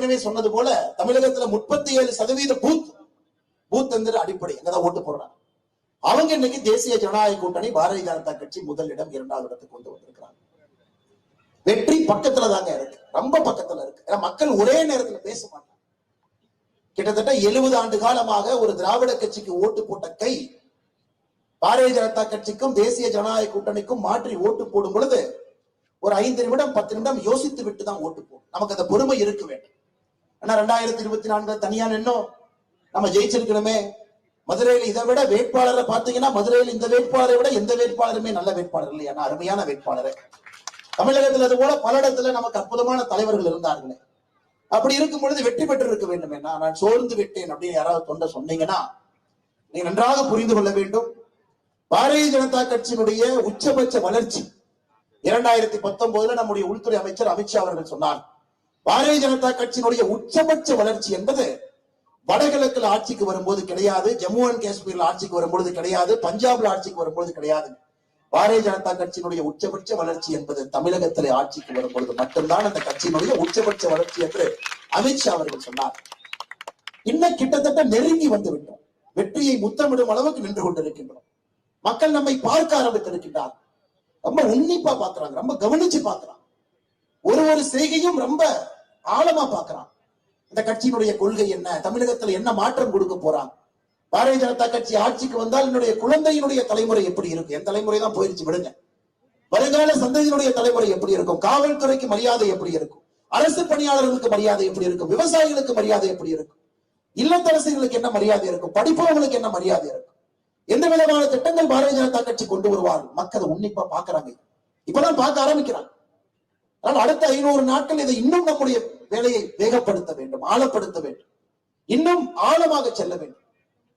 ஏற்கனவே சொன்னது போல தமிழகத்துல 37% பூத் என்கிற அடிப்படை அங்கதான் ஓட்டு போடுறாங்க. அவங்க இன்னைக்கு தேசிய ஜனநாயக கூட்டணி பாரதிய ஜனதா கட்சி முதலிடம் 2வது இடத்துக்கு கொண்டு வந்திருக்கிறாங்க. வெற்றி பக்கத்துல தாங்க இருக்கு, ரொம்ப பக்கத்துல இருக்கு. மக்கள் ஒரே நேரத்தில் பேச மாட்டாங்க. கிட்டத்தட்ட 70 ஆண்டு காலமாக ஒரு திராவிட கட்சிக்கு ஓட்டு போட்ட கை பாரதிய ஜனதா கட்சிக்கும் தேசிய ஜனநாயக கூட்டணிக்கும் மாற்றி ஓட்டு போடும் பொழுது ஒரு 5 நிமிடம் 10 நிமிடம் யோசித்து விட்டு தான் ஓட்டு போடும். நமக்கு அந்த பொறுமை இருக்க வேண்டும். ஆனா 2024 தனியா நின்னோம், நம்ம ஜெயிச்சிருக்கணுமே. மதுரையில் இதை விட வேட்பாளரை பார்த்தீங்கன்னா மதுரையில் இந்த வேட்பாளரை விட எந்த வேட்பாளருமே நல்ல வேட்பாளர் இல்லையா, அருமையான வேட்பாளர். தமிழகத்தில் அது போல பல இடத்துல நமக்கு அற்புதமான தலைவர்கள் இருந்தார்களே. அப்படி இருக்கும் பொழுது வெற்றி பெற்று இருக்க வேண்டும். என்ன நான் சோர்ந்து விட்டேன் அப்படின்னு யாராவது தொண்ட சொன்னீங்கன்னா நீங்க நன்றாக புரிந்து கொள்ள வேண்டும். பாரதிய ஜனதா கட்சியினுடைய உச்சபட்ச வளர்ச்சி 2019 நம்முடைய உள்துறை அமைச்சர் அமித்ஷா அவர்கள் சொன்னார். பாரதிய ஜனதா கட்சியினுடைய உச்சபட்ச வளர்ச்சி என்பது வடகிழக்கில் ஆட்சிக்கு வரும்போது கிடையாது, ஜம்மு அண்ட் காஷ்மீர்ல ஆட்சிக்கு வரும்பொழுது கிடையாது, பஞ்சாப்ல ஆட்சிக்கு வரும்போது கிடையாது. பாரதிய ஜனதா கட்சியினுடைய உச்சபட்ச வளர்ச்சி என்பது தமிழகத்திலே ஆட்சிக்கு வரும்பொழுது மட்டும்தான் அந்த கட்சியினுடைய உச்சபட்ச வளர்ச்சி என்று அமித்ஷா அவர்கள் சொன்னார். இன்னும் கிட்டத்தட்ட நெருங்கி வந்து விட்டோம். வெற்றியை முத்தமிடும் அளவுக்கு நின்று கொண்டிருக்கின்றோம். மக்கள் நம்மை பார்க்க ஆரம்பித்திருக்கின்றார். ரொம்ப உன்னிப்பா பாக்குறாங்க, ரொம்ப கவனிச்சு பாக்குறாங்க. ஒரு செய்கையும் ரொம்ப ஆழமா பாக்குறாங்க. இந்த கட்சியினுடைய கொள்கை என்ன, தமிழகத்துல என்ன மாற்றம் கொடுக்க போறாங்க. பாரதிய ஜனதா கட்சி ஆட்சிக்கு வந்தால் என்னுடைய குழந்தையினுடைய தலைமுறை எப்படி இருக்கும், என் தலைமுறை தான் போயிருச்சு விடுங்க, வருங்கால சந்ததியினுடைய தலைமுறை எப்படி இருக்கும், காவல்துறைக்கு மரியாதை எப்படி இருக்கும், அரசு பணியாளர்களுக்கு மரியாதை எப்படி இருக்கும், விவசாயிகளுக்கு மரியாதை எப்படி இருக்கும், இல்லத்தரசிகளுக்கு என்ன மரியாதை இருக்கும், படிப்பவர்களுக்கு என்ன மரியாதை இருக்கும், எந்த விதமான திட்டங்கள் பாரதிய ஜனதா கட்சி கொண்டு வருவார்கள். மக்கள் உன்னிப்பா பாக்குறாங்க, இப்பதான் பார்க்க ஆரம்பிக்கிறாங்க. ஆனால் அடுத்த 500 நாட்கள் இதை இன்னும் நம்முடைய வேலையை வேகப்படுத்த வேண்டும், ஆழப்படுத்த வேண்டும், இன்னும் ஆழமாக செல்ல வேண்டும்.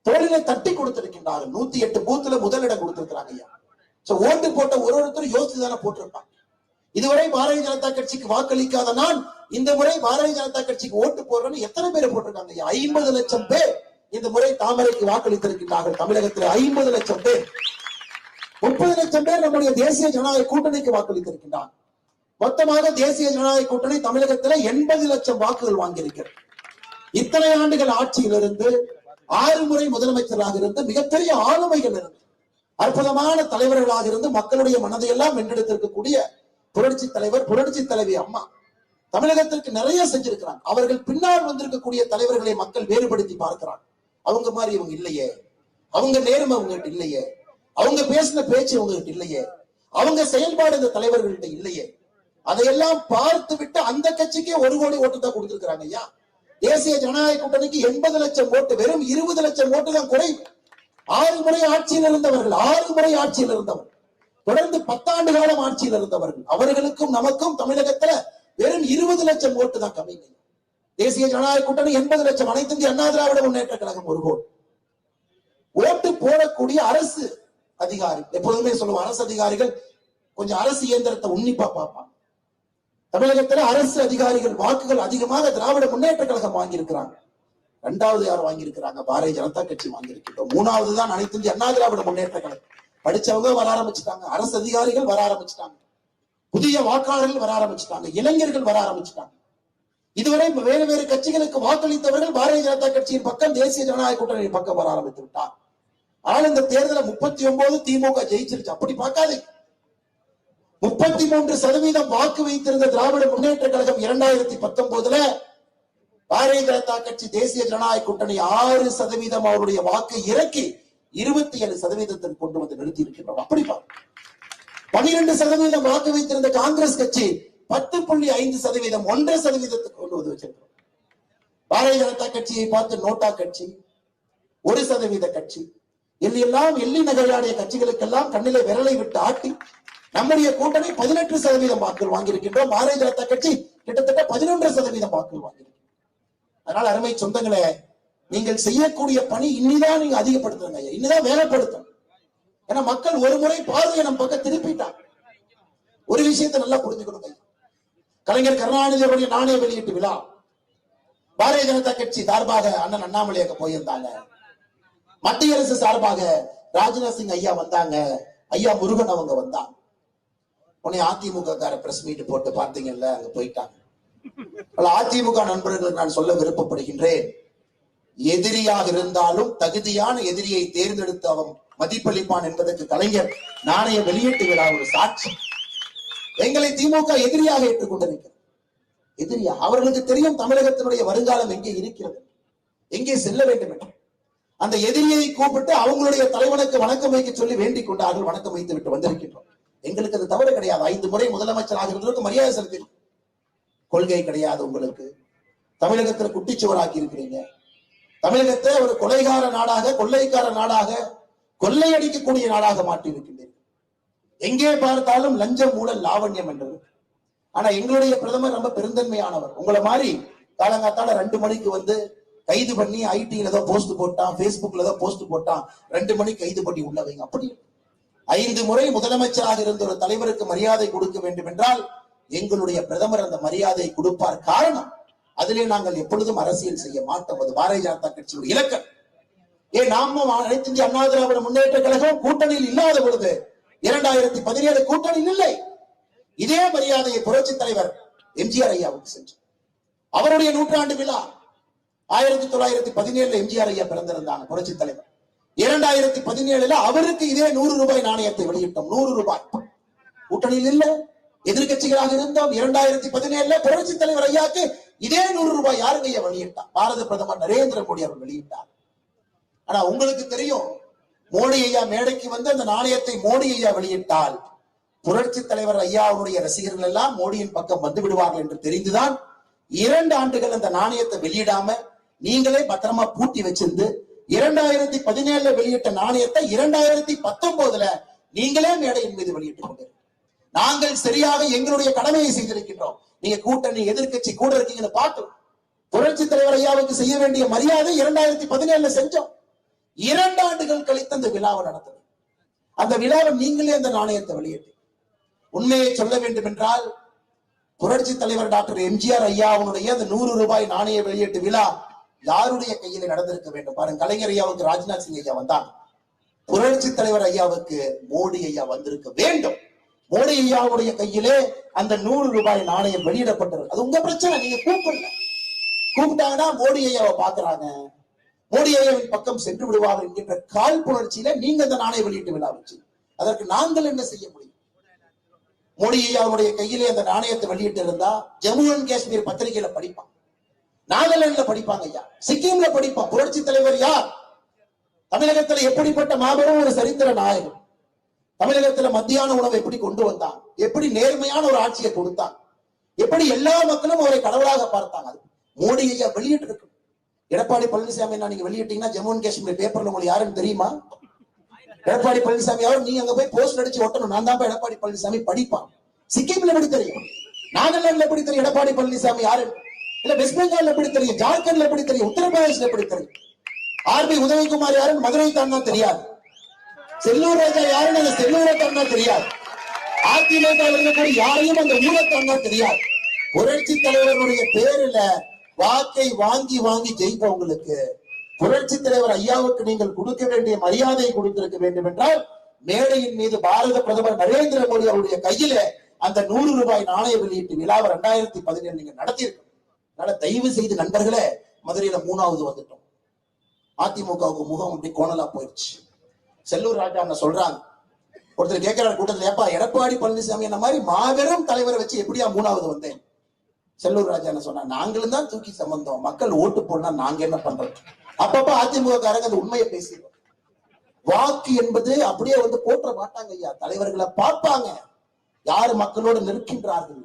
தோழிலை தட்டி கொடுத்திருக்கின்றார்கள். 108 பூத்துல முதலிடம் கொடுத்திருக்கிறாங்க ஐயா. ஓட்டு போட்ட ஒருத்தரும் யோசிச்சுதானே போட்டிருப்பாங்க. இதுவரை பாரதிய ஜனதா கட்சிக்கு வாக்களிக்காத நான் இந்த முறை பாரதிய ஜனதா கட்சிக்கு ஓட்டு போடுறேன்னு எத்தனை பேரை போட்டிருக்காங்க ஐயா? 50 லட்சம் பேர் இந்த முறை தாமரைக்கு வாக்களித்திருக்கின்றார்கள். தமிழகத்தில் 50 லட்சம் பேர், 30 லட்சம் பேர் நம்முடைய தேசிய ஜனநாயக கூட்டணிக்கு வாக்களித்திருக்கின்றார். மொத்தமாக தேசிய ஜனநாயக கூட்டணி தமிழகத்தில் 80 லட்சம் வாக்குகள் வாங்கியிருக்கிறது. இத்தனை ஆண்டுகள் ஆட்சியிலிருந்து 6 முறை முதலமைச்சராக இருந்து மிகப்பெரிய ஆளுமைகள் இருந்து அற்புதமான தலைவர்களாக இருந்து மக்களுடைய மனதையெல்லாம் வென்றெடுத்திருக்கக்கூடிய புரட்சி தலைவர், புரட்சி தலைவி அம்மா தமிழகத்திற்கு நிறைய செஞ்சிருக்கிறாங்க. அவர்கள் பின்னால் வந்திருக்கக்கூடிய தலைவர்களை மக்கள் வேறுபடுத்தி பார்க்கிறாங்க. அவங்க மாதிரி இவங்க இல்லையே, அவங்க நேர்மை அவங்ககிட்ட இல்லையே, அவங்க பேசின பேச்சு அவங்ககிட்ட இல்லையே, அவங்க செயல்பாடு இந்த தலைவர்கள்ட்ட இல்லையே, அதையெல்லாம் பார்த்து விட்டு அந்த கட்சிக்கே 1 கோடி ஓட்டு தான் கொடுத்திருக்கிறாங்க ஐயா. தேசிய ஜனநாயக கூட்டணிக்கு 80 லட்சம் ஓட்டு, வெறும் 20 லட்சம் ஓட்டு தான் குறைவு. 6 முறை ஆட்சியில் இருந்தவர்கள், 6 முறை ஆட்சியில் இருந்தவர்கள், தொடர்ந்து 10 ஆண்டு காலம் ஆட்சியில் இருந்தவர்கள், அவர்களுக்கும் நமக்கும் தமிழகத்துல வெறும் 20 லட்சம் ஓட்டு தான் கம்மிங்க. தேசிய ஜனநாயக கூட்டணி 80 லட்சம், அனைத்து இந்திய அண்ணா திராவிட முன்னேற்ற கழகம் 1 கோடி. ஓட்டு போடக்கூடிய அரசு அதிகாரி, எப்போதுமே சொல்லுவோம், அரசு அதிகாரிகள் கொஞ்சம் அரசு இயந்திரத்தை உன்னிப்பா பார்ப்பாங்க. தமிழகத்தில் அரசு அதிகாரிகள் வாக்குகள் அதிகமாக திராவிட முன்னேற்ற கழகம் வாங்கியிருக்கிறாங்க. 2வது யார் வாங்கியிருக்கிறாங்க? பாரதிய ஜனதா கட்சி வாங்கியிருக்கிறோம். 3வது தான் அனைத்து இந்திய அண்ணா திராவிட முன்னேற்ற கழகம். படிச்சவங்க வர ஆரம்பிச்சுட்டாங்க, அரசு அதிகாரிகள் வர ஆரம்பிச்சுட்டாங்க, புதிய வாக்காளர்கள் வர ஆரம்பிச்சுட்டாங்க, இளைஞர்கள் வர ஆரம்பிச்சுட்டாங்க. இதுவரை வேறு வேறு கட்சிகளுக்கு வாக்களித்தவர்கள் பாரதிய ஜனதா கட்சியின் பக்கம், தேசிய ஜனநாயக கூட்டணியின் பக்கம் வர ஆரம்பித்து விட்டார். ஆனால் இந்த தேர்தலில் 39 திமுக ஜெயிச்சிருச்சு. அப்படி பார்க்காதீங்க. 33% வாக்கு வைத்திருந்த திராவிட முன்னேற்ற கழகம் 2019 பாரதிய ஜனதா கட்சி தேசிய ஜனநாயக கூட்டணி 6% அவருடைய வாக்கை இறக்கி 27% கொண்டு வந்து நிறுத்தி இருக்கின்றோம். அப்படி 12% வாக்கு வைத்திருந்த காங்கிரஸ் கட்சி 10.5%, 1.5% கொண்டு வந்து வச்சிருக்கிறோம். பாரதிய ஜனதா கட்சியை பார்த்து நோட்டா கட்சி, 1% கட்சி, எள்ளி நகையாடிய கட்சிகளுக்கெல்லாம் கண்ணிலே விரலை விட்டு ஆட்டி நம்முடைய கூட்டணி 18% வாக்குகள் வாங்கியிருக்கின்றோம். பாரதிய ஜனதா கட்சி கிட்டத்தட்ட 11% வாக்குகள் வாங்கியிருக்கிறோம். அதனால அருமை சொந்தங்களே, நீங்கள் செய்யக்கூடிய பணி இன்னிதான் நீங்க அதிகப்படுத்துங்க, இன்னுதான் வேலைப்படுத்தும். ஏன்னா மக்கள் ஒரு முறை பார்வையை நம்ம பக்கம் திருப்பிட்டாங்க. ஒரு விஷயத்தை நல்லா புரிஞ்சுக்கணும். கலைஞர் கருணாநிதி அவருடைய நாணய வெளியீட்டு விழா பாரதிய ஜனதா கட்சி சார்பாக அண்ணன் அண்ணாமலை போயிருந்தாங்க. மத்திய அரசு சார்பாக ராஜ்நாத் சிங் ஐயா வந்தாங்க, ஐயா முருகன் அவங்க வந்தாங்க. உடனே அதிமுக பிரஸ் மீட் போட்டு பார்த்தீங்கல்ல, அங்க போயிட்டாங்க. அதிமுக நண்பர்களுக்கு நான் சொல்ல விருப்பப்படுகின்றேன், எதிரியாக இருந்தாலும் தகுதியான எதிரியை தேர்ந்தெடுத்து அவன் மதிப்பளிப்பான் என்பதற்கு கலைஞர் நாணய வெளியீட்டு விழா ஒரு சாட்சி. எங்களை திமுக எதிரியாக ஏற்றுக்கொண்டிருக்கிறது. எதிரியா? அவர்களுக்கு தெரியும் தமிழகத்தினுடைய வருங்காலம் எங்கே இருக்கிறது, எங்கே செல்ல வேண்டும் என்று. அந்த எதிரியை கூப்பிட்டு அவங்களுடைய தலைவனுக்கு வணக்கம் வைக்க சொல்லி வேண்டிக் கொண்டார்கள். வணக்கம் வைத்து விட்டு வந்திருக்கின்றோம். எங்களுக்கு அது தவறு கிடையாது. 5 முறை முதலமைச்சர் ஆகிறவர்களுக்கு மரியாதை செலுத்தி. கொள்கை கிடையாது உங்களுக்கு. தமிழகத்தில் குட்டிச்சுவராக்கி இருக்கிறீங்க. தமிழகத்தை ஒரு கொலைகார நாடாக, கொள்ளைக்கார நாடாக, கொள்ளையடிக்கக்கூடிய நாடாக மாற்றி இருக்கின்றீர்கள். எங்கே பார்த்தாலும் லஞ்சம், ஊழல், லாவண்யம் என்றது. ஆனா எங்களுடைய பிரதமர் ரொம்ப பெருந்தன்மையானவர். உங்களை மாதிரி காலங்காத்தால 2 மணிக்கு வந்து கைது பண்ணி ஐடில ஏதோ போஸ்ட் போட்டான், பேஸ்புக்ல ஏதோ போஸ்ட் போட்டான், 2 மணிக்கு கைது பண்ணி உள்ள வைங்க. அப்படி 5 முறை முதலமைச்சராக இருந்த ஒரு தலைவருக்கு மரியாதை கொடுக்க வேண்டும் என்றால் எங்களுடைய பிரதமர் அந்த மரியாதை கொடுப்பார். காரணம், அதிலே நாங்கள் எப்பொழுதும் அரசியல் செய்ய மாட்டோம். அது பாரதிய ஜனதா கட்சியுடைய இலக்கம். நாம அனைத்து இந்திய அண்ணா திராவிட முன்னேற்ற கழகம் கூட்டணியில் இல்லாத பொழுது 2017 கூட்டணியில் இல்லை. இதே மரியாதையை புரட்சி தலைவர் எம்ஜிஆர் ஐயாவுக்கு செஞ்சோம். அவருடைய 100ஆண்டு விழா 1917 எம்ஜிஆர் ஐயா பிறந்திருந்தாங்க. புரட்சி தலைவர் 2017 அவருக்கு இதே 100 ரூபாய் நாணயத்தை வெளியிட்டோம். 100 ரூபாய். கூட்டணியில் இல்ல, எதிர்கட்சிகளாக இருந்தோம். 2017 புரட்சி தலைவர் ஐயாக்கு இதே 100 ரூபாய் யாருங்க ஐயா வெளியிட்டார்? பாரத பிரதமர் நரேந்திர மோடி அவர் வெளியிட்டார். ஆனா உங்களுக்கு தெரியும், மோடி ஐயா மேடைக்கு வந்து அந்த நாணயத்தை மோடி ஐயா வெளியிட்டால் புரட்சி தலைவர் ஐயாவுடைய ரசிகர்கள் எல்லாம் மோடியின் பக்கம் வந்து விடுவார்கள் என்று தெரிந்துதான் 2 ஆண்டுகள் அந்த நாணயத்தை வெளியிடாம நீங்களே பத்திரமா பூட்டி வச்சிருந்து 2017 வெளியிட்ட நாணயத்தை 2019 நீங்களே மேடையின் மீது வெளியிட்டுக் கொண்டீர்கள். நாங்கள் சரியாக எங்களுடைய கடமையை செய்திருக்கின்றோம். நீங்க கூட்டணி எதிர்கட்சி கூட இருக்கீங்கன்னு பார்த்து புரட்சி தலைவர் ஐயாவுக்கு செய்ய வேண்டிய மரியாதை 2017 செஞ்சோம். 2 ஆண்டுகள் கழித்து அந்த விழாவை நடத்தது. அந்த விழாவை நீங்களே அந்த நாணயத்தை வெளியிட்டு, உண்மையை சொல்ல வேண்டும் என்றால் புரட்சி தலைவர் டாக்டர் எம்ஜிஆர் ஐயாவுடைய அந்த 100 ரூபாய் நாணய வெளியீட்டு விழா யாருடைய கையில நடந்திருக்க வேண்டும் பாருங்க. கலைஞர் ஐயாவுக்கு ராஜ்நாத் சிங் ஐயா வந்தாங்க. புரட்சி தலைவர் ஐயாவுக்கு மோடி ஐயா வந்திருக்க வேண்டும். மோடி ஐயாவுடைய கையிலே அந்த 100 ரூபாய் நாணயம் வெளியிடப்பட்டிருக்கு. அது உங்க பிரச்சனை. நீங்க கூப்பிட்டாங்கன்னா மோடி ஐயாவை பாக்குறாங்க, மோடி ஐயாவின் பக்கம் சென்று விடுவார்கள் என்கின்ற காழ்ப்புணர்ச்சியில நீங்க அந்த நாணய வெளியீட்டு விழா வச்சு அதற்கு நாங்கள் என்ன செய்ய முடியும்? மோடி ஐயாவுடைய கையிலே அந்த நாணயத்தை வெளியிட்டு இருந்தா ஜம்மு அண்ட் காஷ்மீர் பத்திரிகையில படிப்பான், நாகாலாந்துல படிப்பாங்க ஐயா, சிக்கிம்ல படிப்பான். புரட்சி தலைவர் யார்? தமிழகத்துல எப்படிப்பட்ட மாபெரும் ஒரு சரித்திர நாயகன். தமிழகத்துல மத்தியான உணவை எப்படி கொண்டு வந்தான், எப்படி நேர்மையான ஒரு ஆட்சியை கொடுத்தான், எப்படி எல்லா மக்களும் அவரை கடவுளாக பார்த்தாங்க. மோடி ஐயா வெளியிட்டு இருக்கு. எடப்பாடி பழனிசாமி நீங்க வெளியிட்டீங்கன்னா ஜம்மு அண்ட் காஷ்மீர் பேப்பர்ல உங்களுக்கு யாருன்னு தெரியுமா? எடப்பாடி பழனிசாமி அவர் நீங்க அங்க போய் போஸ்ட் அடிச்சு ஒட்டணும். நான் தான் எடப்பாடி பழனிசாமி படிப்பான். சிக்கிம்ல எப்படி தெரியும்? நாகாலாந்துல எப்படி தெரியும் எடப்பாடி பழனிசாமி யாரு? இல்ல வெஸ்ட் பெங்கால்ல எப்படி தெரியும்? ஜார்க்கண்ட்ல எப்படி தெரியும்? உத்தரப்பிரதேசல எப்படி தெரியும்? ஆர்பி உதயகுமார் யாருன்னு மதுரை தாண்டா தெரியாது. செல்லூர் ராஜா யாருன்னு அந்த செல்லூரை தாண்டா தெரியாது. அதிமுக இருக்கக்கூடிய யாரையும் அந்த ஊரை தாண்டா தெரியாது. புரட்சி தலைவருடைய பேருல வாக்கை வாங்கி வாங்கி ஜெயிப்பவங்களுக்கு புரட்சி தலைவர் ஐயாவுக்கு நீங்கள் கொடுக்க வேண்டிய மரியாதையை கொடுத்திருக்க வேண்டும் என்றால் மேடையின் மீது பாரத பிரதமர் நரேந்திர மோடி அவருடைய கையில அந்த 100 ரூபாய் நாணய வெளியீட்டு விழாவை 2017 நீங்க நடத்தியிருக்கோம். அதனால தயவு செய்து நண்பர்களே, மதுரையில 3வது வந்துட்டோம். அதிமுகவுக்கு முகம் அப்படி கோணலா போயிடுச்சு. செல்லூர் ராஜா சொல்றாங்க, ஒருத்தர் கேட்கிறார் கூட்டத்தில், ஏப்பா எடப்பாடி பழனிசாமி என்ன மாதிரி மாபெரும் தலைவரை வச்சு எப்படியா 3வது வந்தேன்? செல்லூர் ராஜா என்ன சொன்னா, நாங்களும் தான் தூக்கி சம்பந்தம், மக்கள் ஓட்டு போடனா நாங்க என்ன பண்றது? அப்பப்ப அதிமுக காரங்க அந்த உண்மையை பேசிடுவோம். வாக்கு என்பது அப்படியே வந்து போற்ற மாட்டாங்க ஐயா. தலைவர்களை பார்ப்பாங்க, யார் மக்களோடு நிற்கின்றார்கள்,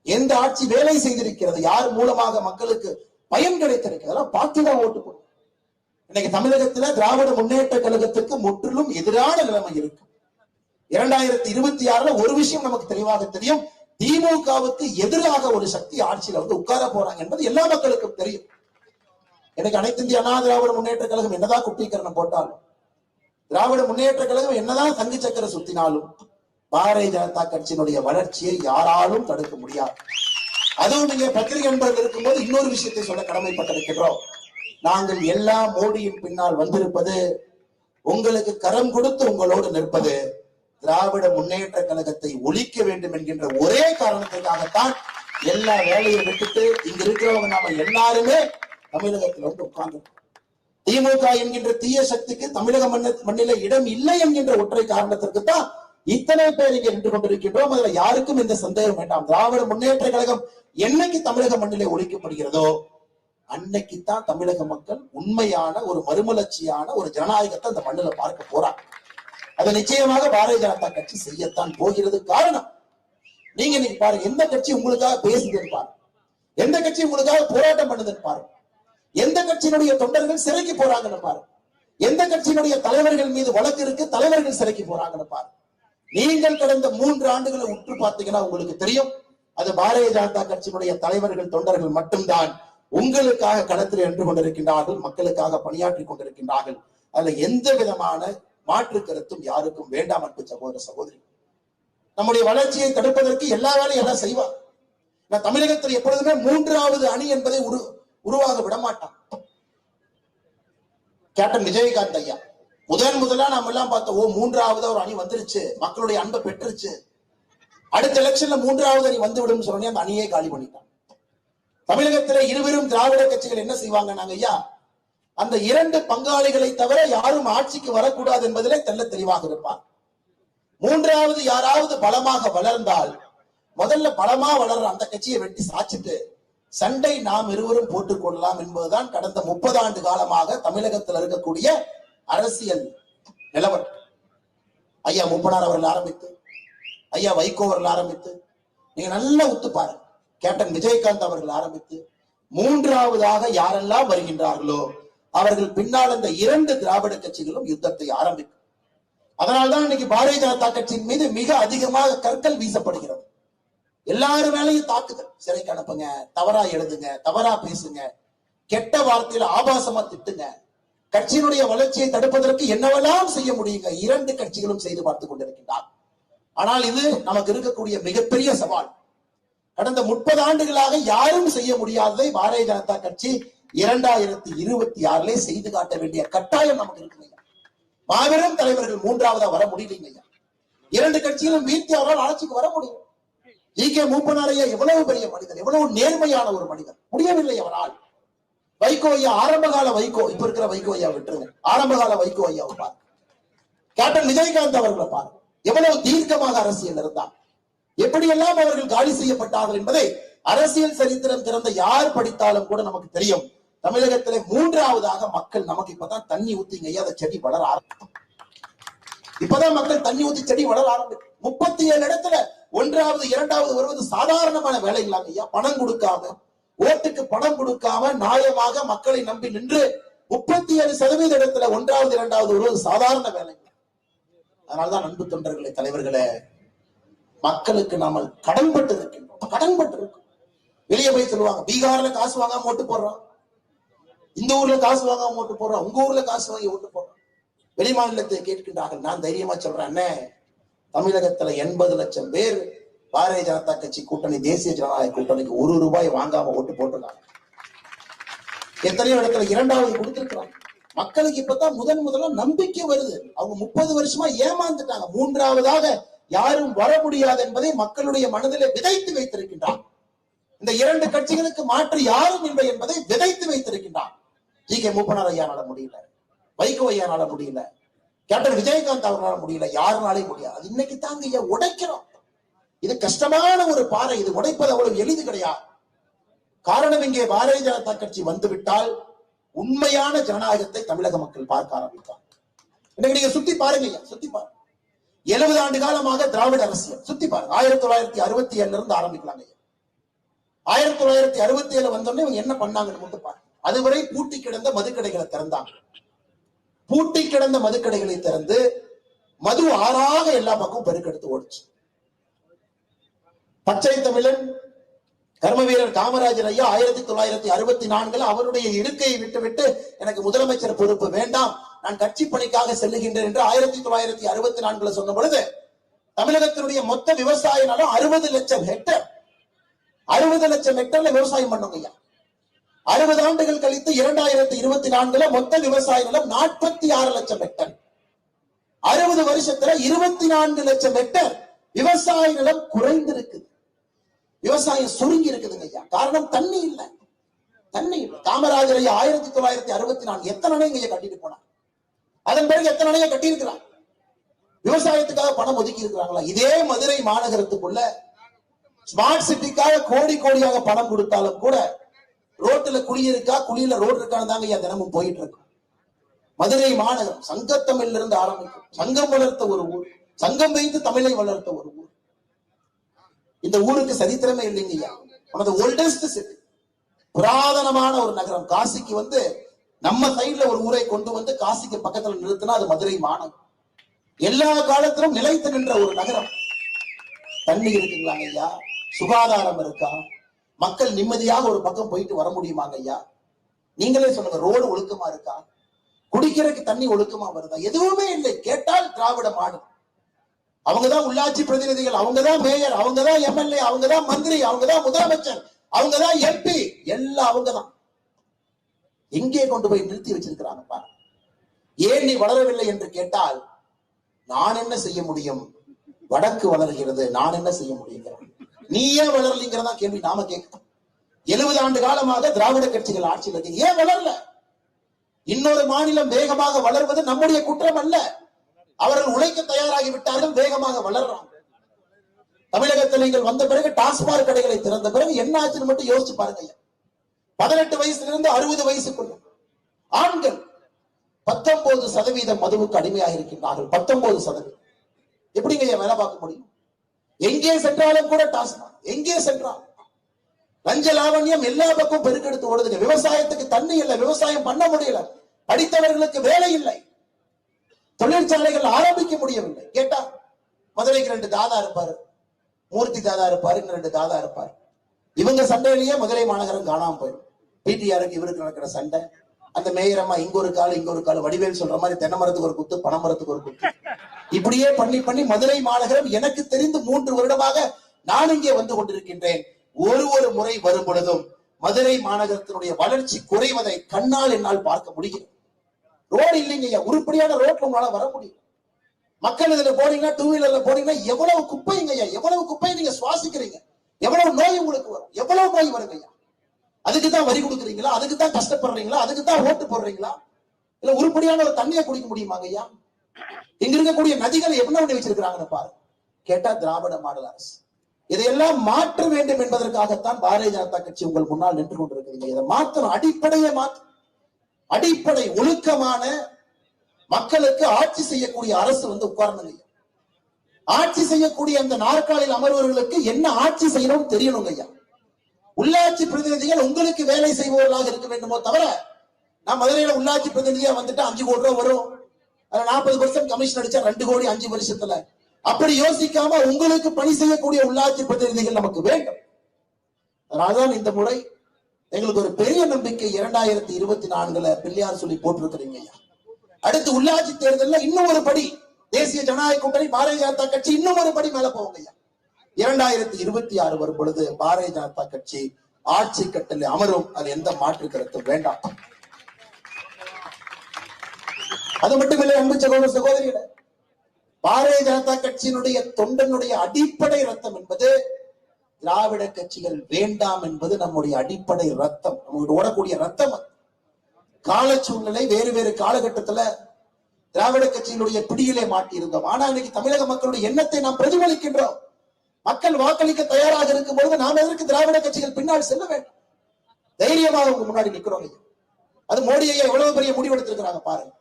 எந்த ஆட்சி வேலை செய்திருக்கிறது, யார் மூலமாக மக்களுக்கு பயன் கிடைத்திருக்கிறது, அதெல்லாம் பார்த்துதான் ஓட்டு போடும். இன்னைக்கு தமிழகத்துல திராவிட முன்னேற்ற கழகத்துக்கு முற்றிலும் எதிரான நிலைமை இருக்கு. 2026 ஒரு விஷயம் நமக்கு தெளிவாக தெரியும், திமுகவுக்கு எதிராக ஒரு சக்தி ஆட்சியில வந்து உட்கார போறாங்க என்பது எல்லா மக்களுக்கும் தெரியும். எனக்கு அனைத்து இந்திய அண்ணா திராவிட முன்னேற்ற கழகம் என்னதான் குப்பீகரணம் போட்டாலும், திராவிட முன்னேற்ற கழகம் என்னதான் தங்கு சக்கர சுத்தினாலும் பாரதிய ஜனதா கட்சியினுடைய வளர்ச்சியை யாராலும் தடுக்க முடியாது. அதுவும் நீங்க பத்திரிகை நண்பர்கள் இருக்கும்போது இன்னொரு விஷயத்தை சொல்ல கடமைப்பட்டிருக்கின்றோம். நாங்கள் எல்லா மோடியின் பின்னால் வந்திருப்பது, உங்களுக்கு கரம் கொடுத்து உங்களோடு நிற்பது, திராவிட முன்னேற்ற கழகத்தை ஒழிக்க வேண்டும் என்கின்ற ஒரே காரணத்திற்காகத்தான் எல்லா வேலையை விட்டுட்டு இங்க இருக்கிறவங்க நாம எல்லாருமே தமிழகத்துல வந்து உட்கார்ந்து திமுக என்கின்ற தீய சக்திக்கு தமிழக மண்ணில இடம் இல்லை என்கின்ற ஒற்றை காரணத்திற்கு தான் இத்தனை பேர் இங்கே நின்று கொண்டிருக்கின்றோம். அதுல யாருக்கும் இந்த சந்தேகம் வேண்டாம். திராவிட முன்னேற்ற கழகம் என்னைக்கு தமிழக மண்ணிலே ஒழிக்கப்படுகிறதோ அன்னைக்குத்தான் தமிழக மக்கள் உண்மையான ஒரு மறுமலர்ச்சியான ஒரு ஜனநாயகத்தை அந்த மண்ணில பார்க்க போறாங்க. அதை நிச்சயமாக பாரதிய ஜனதா கட்சி செய்யத்தான் போகிறது. காரணம், நீங்க இன்னைக்கு பாருங்க, எந்த கட்சி உங்களுக்காக பேசுது பாருங்க, எந்த கட்சி உங்களுக்காக போராட்டம் பண்ணுதுன்னு பாருங்க, எந்த கட்சியினுடைய தொண்டர்கள் சிறைக்கு போறாங்கன்னு பாருங்க, எந்த கட்சியினுடைய தலைவர்கள் மீது வழக்கு இருக்கு, தலைவர்கள் சிறைக்கு போறாங்கன்னு பாருங்க. நீங்கள் கடந்த 3 ஆண்டுகளை உற்று பார்த்தீங்கன்னா உங்களுக்கு தெரியும், அது பாரதிய ஜனதா கட்சியினுடைய தலைவர்கள் தொண்டர்கள் மட்டும்தான் உங்களுக்காக களத்தில் நின்று கொண்டிருக்கின்றார்கள், மக்களுக்காக பணியாற்றி கொண்டிருக்கின்றார்கள். அதுல எந்த விதமான மாற்று கருத்தும் யாருக்கும் வேண்டாம். அன்பு சகோதர சகோதரி, நம்முடைய வளர்ச்சியை தடுப்பதற்கு எல்லா வேலையும் எல்லாம் செய்வார். தமிழகத்தில் எப்பொழுதுமே 3வது அணி என்பதை உருவாக விடமாட்டான். கேப்டன் விஜயகாந்த் ஐயா முதலா நாம எல்லாம் பார்த்தோம், 3வது ஒரு அணி வந்துருச்சு, மக்களுடைய அன்பை பெற்றுருச்சு, அடுத்த எலெக்ஷன்ல 3வது அணி வந்து விடும் சொன்னே அந்த அணியை காலி பண்ணிட்டான். தமிழகத்திலே இருவரும் திராவிட கட்சிகள் என்ன செய்வாங்க, நாங்க ஐயா அந்த 2 பங்காளிகளை தவிர யாரும் ஆட்சிக்கு வரக்கூடாது என்பதிலே தெல்ல தெளிவாக இருப்பார். 3வது யாராவது பலமாக வளர்ந்தால் முதல்ல பலமா வளர்ற அந்த கட்சியை வெட்டி சாச்சிட்டு சண்டை நாம் இருவரும் போட்டுக் கொள்ளலாம் என்பதுதான் கடந்த 30 ஆண்டு காலமாக தமிழகத்தில் இருக்கக்கூடிய அரசியல் நிலவரம். ஐயா மூப்பனார் அவர்கள் ஆரம்பித்து, ஐயா வைகோ அவர்கள் ஆரம்பித்து, நீங்க நல்லா உத்து பாருங்க, கேப்டன் விஜயகாந்த் அவர்கள் ஆரம்பித்து 3வதாக யாரெல்லாம் வருகின்றார்களோ அவர்கள் பின்னால் அந்த 2 திராவிட கட்சிகளும் யுத்தத்தை ஆரம்பிக்கும். அதனால்தான் இன்னைக்கு பாரதிய ஜனதா கட்சியின் மீது மிக அதிகமாக கற்கள் வீசப்படுகிறது. எல்லாரும் மேலையும் தாக்குதல், சிறைக்கு அனுப்புங்க, தவறா எழுதுங்க, தவறா பேசுங்க, கெட்ட வார்த்தையில ஆபாசமா திட்டுங்க, கட்சியினுடைய வளர்ச்சியை தடுப்பதற்கு என்னவெல்லாம் செய்ய முடியுங்க 2 கட்சிகளும் செய்து பார்த்துக் கொண்டிருக்கின்றார். ஆனால் இது நமக்கு இருக்கக்கூடிய மிகப்பெரிய சவால். கடந்த 30 ஆண்டுகளாக யாரும் செய்ய முடியாததை பாரதிய ஜனதா கட்சி 2026 செய்து காட்ட வேண்டிய கட்டாயம் நமக்கு இருக்குங்க. மாபெரும் தலைவர்கள் 3வதா வர முடியலைங்க. 2 கட்சிகளும் வீழ்த்தி அவரால் ஆட்சிக்கு வர முடியும். ஜி.கே. மூப்பனார் ஐயா எவ்வளவு பெரிய மனிதர், எவ்வளவு நேர்மையான ஒரு மனிதர், முடியவில்லை அவரால். வைகோ ஐயா, ஆரம்பகால வைகோ, இப்ப இருக்கிற வைகோ ஐயா விட்டுருங்க, ஆரம்பகால வைகோ ஐயாவை பாருங்க, கேப்டன் விஜயகாந்த் அவர்களை பாருங்க, எவ்வளவு தீர்க்கமாக அரசியல் இருந்தார், எப்படியெல்லாம் அவர்கள் காலி செய்யப்பட்டார்கள் என்பதை அரசியல் சரித்திரம் திறந்த யார் படித்தாலும் கூட நமக்கு தெரியும். தமிழகத்திலே 3வதாக மக்கள் நமக்கு இப்பதான் தண்ணி ஊத்திங்க ஐயா, அந்த செடி வளர ஆரம்பிக்கும். இப்பதான் மக்கள் தண்ணி ஊத்தி செடி வளர ஆரம்பிக்கும். 37 இடத்துல 1வது 2வது வருவது சாதாரணமான வேலைகளாங்க ஐயா. பணம் கொடுக்காம, ஓட்டுக்கு பணம் கொடுக்காம நியாயமாக மக்களை நம்பி நின்று 37% இடத்துல 1வது 2வது வருவது சாதாரண வேலைங்க. அதனால்தான் அன்பு தொண்டர்களே, தலைவர்களே, மக்களுக்கு நாம கடன்பட்டு இருக்கின்றோம், கடன்பட்டு இருக்கோம். வெளியே போய் சொல்லுவாங்க, பீகார்ல காசு வாங்காம ஓட்டு போடுறோம், இந்த ஊர்ல காசு வாங்காம ஓட்டு போடுறோம், உங்க ஊர்ல காசு வாங்கி ஓட்டு போடுறோம். வெளி மாநிலத்தை கேட்கின்றார்கள். நான் தைரியமா சொல்றேன், தமிழகத்துல 80 லட்சம் பேர் பாரதிய ஜனதா கட்சி கூட்டணி, தேசிய ஜனநாயக கூட்டணிக்கு 1 ரூபாய் வாங்காம ஓட்டு போட்டுருக்காங்க. எத்தனையோ இடத்துல 2வது கொடுத்திருக்கிறாங்க. மக்களுக்கு இப்பதான் முதல்ல நம்பிக்கை வருது. அவங்க 30 வருஷமா ஏமாந்துட்டாங்க. 3வதாக யாரும் வர முடியாது என்பதை மக்களுடைய மனதிலே விதைத்து வைத்திருக்கின்றார். இந்த 2 கட்சிகளுக்கு மாற்று யாரும் இல்லை என்பதை விதைத்து வைத்திருக்கின்றார். ஜி.கே. மூப்பனார் ஐயானால முடியல, வைகோ ஐயானால முடியல, கேப்டன் விஜயகாந்த் அவர்களால முடியல, யாருனாலையும் முடியாது. இன்னைக்கு தாங்க ஐயா உடைக்கிறோம். இது கஷ்டமான ஒரு பாறை, இது உடைப்பது அவ்வளவு எளிது கிடையாது. காரணம், இங்கே பாரதிய ஜனதா கட்சி வந்துவிட்டால் உண்மையான ஜனநாயகத்தை தமிழக மக்கள் பார்க்க ஆரம்பித்தார். இன்னைக்கு நீங்க சுத்தி பாருங்க ஐயா, சுத்தி பாருங்க. 70 ஆண்டு காலமாக திராவிட அரசியல் சுத்தி பாருங்க. 1967 இருந்து ஆரம்பிக்கலாங்க ஐயா. 1967 வந்தோடனே இவங்க என்ன பண்ணாங்கன்னு மட்டும் பாருங்க. அதுவரை பூட்டி கிடந்த மதுக்கடைகளை திறந்தாங்க. பூட்டி கிடந்த மதுக்கடைகளை திறந்து மது ஆறாக எல்லா பக்கமும் பெருக்கெடுத்து ஓடிச்சு. பச்சை தமிழன் கர்ம வீரர் காமராஜர் ஐயா 1964 அவருடைய இருக்கையை விட்டுவிட்டு எனக்கு முதலமைச்சர் பொறுப்பு வேண்டாம், நான் கட்சி பணிக்காக செல்லுகின்றேன் என்று 1964 சொன்ன பொழுது தமிழகத்தினுடைய மொத்த விவசாய நிலம் 60 லட்சம் ஹெக்டேர். 60 லட்சம் ஹெக்டர்ல விவசாயம் பண்ணுங்க ஐயா. 60 ஆண்டுகள் கழித்து 2024 மொத்த விவசாய நிலம் 46 லட்சம் ஹெக்டர். 60 வருஷத்துல 24 லட்சம் ஹெக்டர் விவசாய நிலம் குறைந்திருக்கு. விவசாயம் சுருங்கி இருக்குதுங்க ஐயா. காரணம் தண்ணி இல்லை. தண்ணி இல்லை. காமராஜர் ஐயா 1964 எத்தனை அணைங்க ஐயா கட்டிட்டு போனார். அதன் பிறகு எத்தனை அணையை கட்டி இருக்கிறார். விவசாயத்துக்காக பணம் ஒதுக்கி இருக்கிறாங்களா? இதே மதுரை மாநகரத்துக்குள்ள ஸ்மார்ட் சிட்டிக்காக கோடி கோடியாக பணம் கொடுத்தாலும் கூட ரோட்டுல குழி இருக்கா, குழியில ரோடு இருக்கான்னு தாங்க ஐயா தினமும் போயிட்டு இருக்கும். மதுரை மாநகரம் சங்கத்தமிழ்ல இருந்து ஆரம்பிக்கும். சங்கம் வளர்த்த ஒரு ஊர், சங்கம் வைத்து தமிழை வளர்த்த ஒரு ஊர். இந்த ஊருக்கு சரித்திரமே இல்லைங்கய்யா. நமது ஓல்டஸ்ட் சிட்டி, புராதனமான ஒரு நகரம். காசிக்கு வந்து நம்ம சைட்ல ஒரு ஊரை கொண்டு வந்து காசிக்கு பக்கத்துல நிறுத்தினா அது மதுரை மாநகரம். எல்லா காலத்திலும் நிலைத்து நின்ற ஒரு நகரம். தண்ணி இருக்குங்களாங்க ஐயா? சுகாதாரம் இருக்கா? மக்கள் நிம்மதியாக ஒரு பக்கம் போயிட்டு வர முடியுமாங்க ஐயா? நீங்களே சொல்லுங்க. ரோடு ஒழுக்கமா இருக்கா? குடிக்கிறதுக்கு தண்ணி ஒழுக்கமா வருதா? எதுவுமே இல்லை. கேட்டால் திராவிட மாடல். அவங்கதான் உள்ளாட்சி பிரதிநிதிகள், அவங்கதான் மேயர், அவங்கதான் எம்எல்ஏ, அவங்கதான் மந்திரி, அவங்கதான் முதலமைச்சர், அவங்கதான் எம்பி, எல்லாம் அவங்கதான். எங்கே கொண்டு போய் நிறுத்தி வச்சிருக்கிறாங்க. ஏன் நீ வளரவில்லை என்று கேட்டால் நான் என்ன செய்ய முடியும்? வடக்கு வளர்கிறது, நான் என்ன செய்ய முடியும்? நீ ஏன் வளரலிங்கிறதா கேள்வி நாம கேட்கணும். 70 ஆண்டு காலமாக திராவிட கட்சிகள் ஆட்சியில் இருக்கு. ஏன் வளரல? இன்னொரு மாநிலம் வேகமாக வளர்வது நம்முடைய குற்றம் அல்ல. அவர்கள் உழைக்க தயாராகி விட்டார்கள், வேகமாக வளர்றாங்க. தமிழகத்தில் நீங்கள் வந்த பிறகு டாஸ்மாக் கடைகளை திறந்த பிறகு என்ன ஆச்சுன்னு மட்டும் யோசிச்சு பாருங்க. 18 வயசுலிருந்து 60 வயசுக்குள்ள ஆண்கள் 19% மதுவுக்கு அடிமையாக இருக்கின்றார்கள். 19%. எப்படிங்க வேலை பார்க்க முடியும்? எங்கே சென்றாலும் கூட டாஸ்மாக், எங்கே சென்றாலும் லஞ்ச லாவண்யம் எல்லா பக்கம் பெருக்கெடுத்து ஓடுதுங்க. விவசாயத்துக்கு தண்ணி இல்லை, விவசாயம் பண்ண முடியல. படித்தவர்களுக்கு வேலை இல்லை, தொழிற்சாலைகள் ஆரம்பிக்க முடியவில்லை. கேட்டா மதுரைக்கு 2 தாதா இருப்பாரு, மூர்த்தி தாதா இருப்பாரு, 2 தாதா இருப்பாரு. இவங்க சண்டையிலேயே மதுரை மாநகரம் காணாம போயிடும். பிடிஆருக்கு இவருக்கு நடக்கிற சண்டை. அந்த மேயரம்மா இங்க ஒரு கால் இங்க ஒரு கால், வடிவேல் சொல்ற மாதிரி தென்னை மரத்துக்கு ஒரு குத்து, பனை மரத்துக்கு ஒரு குத்து, இப்படியே பண்ணி பண்ணி மதுரை மாநகரம் எனக்கு தெரிந்து 3 வருடமாக நான் இங்கே வந்து கொண்டிருக்கின்றேன். ஒரு முறை வரும் பொழுதும் மதுரை மாநகரத்தினுடைய வளர்ச்சி குறைவதை கண்ணால் என்னால் பார்க்க முடியும். ரோடு இல்லைங்க. உருப்படியான ரோட்ல உங்களால வர முடியும். மக்கள் இதுல போனீங்கன்னா, 2 வீலர்ல போனீங்கன்னா எவ்வளவு குப்பைங்க ஐயா, எவ்வளவு குப்பையை நீங்க சுவாசிக்கிறீங்க, எவ்வளவு நோய் உங்களுக்கு வரும், எவ்வளவு நோய் வருங்க ஐயா. அதுக்குதான் வரி கொடுக்குறீங்களா? அதுக்குதான் கஷ்டப்படுறீங்களா? அதுக்குதான் ஓட்டு போடுறீங்களா? இல்ல உருப்படியான ஒரு தண்ணியை குடிக்க முடியுமாங்க ஐயா? இங்க இருக்கக்கூடிய நதிகளை என்ன பண்ணி வச்சிருக்கிறாங்கன்னு பாரு. கேட்டா திராவிட மாடல் அரசு. இதையெல்லாம் மாற்ற வேண்டும் என்பதற்காகத்தான் பாரதிய ஜனதா கட்சி உங்கள் முன்னால் நின்று கொண்டிருக்கிறீங்க. இதை மாற்றணும், அடிப்படையே மாற்ற. அடிப்படை ஒழுக்கமான மக்களுக்கு ஆட்சி செய்யக்கூடிய அரசு வந்து உட்கார்ந்து ஆட்சி செய்யக்கூடிய அந்த நாற்காலில் அமர்வர்களுக்கு என்ன ஆட்சி செய்யணும் தெரியணும் ஐயா. உள்ளாட்சி பிரதிநிதிகள் உங்களுக்கு வேலை செய்பவர்களாக இருக்க வேண்டுமோ தவிர, நான் மதுரையில உள்ளாட்சி பிரதிநிதியா வந்துட்டு 5 கோடி ரூபாய் வரும், அதுல 40% கமிஷன் அடிச்சா 2 கோடி 5 வருஷத்துல, அப்படி யோசிக்காம உங்களுக்கு பணி செய்யக்கூடிய உள்ளாட்சி பிரதிநிதிகள் நமக்கு வேண்டும். அதனால்தான் இந்த முறை எங்களுக்கு ஒரு பெரிய நம்பிக்கை 2024 பிள்ளையார் சொல்லி போட்டிருக்கிறீங்க. அடுத்து உள்ளாட்சி தேர்தலில் இன்னும் ஒரு படி தேசிய ஜனநாயக கூட்டணி பாரதிய ஜனதா கட்சி இன்னும் ஒரு படி மேல போவாங்க. 2026 வரும் பொழுது பாரதிய ஜனதா கட்சி ஆட்சி கட்டளை அமரும். அது எந்த மாற்று கருத்தும் வேண்டாம். அது மட்டுமில்லை அன்பு சகோதர சகோதரிகளே, பாரதிய ஜனதா கட்சியினுடைய தொண்டனுடைய அடிப்படை ரத்தம் என்பது திராவிட கட்சிகள் வேண்டாம் என்பது நம்முடைய அடிப்படை ரத்தம், நம்மளுடைய ஓடக்கூடிய ரத்தம். கால சூழ்நிலை வேறு வேறு காலகட்டத்துல திராவிட கட்சியினுடைய பிடியிலே மாட்டி இருந்தோம். ஆனா இன்னைக்கு தமிழக மக்களுடைய எண்ணத்தை நாம் பிரதிபலிக்கின்றோம். மக்கள் வாக்களிக்க தயாராக இருக்கும் பொழுது நாம் எதற்கு திராவிட கட்சிகள் பின்னால் செல்ல வேண்டும்? தைரியமாக உங்க முன்னாடி நிக்கிறோம். அது மோடி ஐயா எவ்வளவு பெரிய முடிவு எடுத்திருக்கிறாங்க பாருங்க.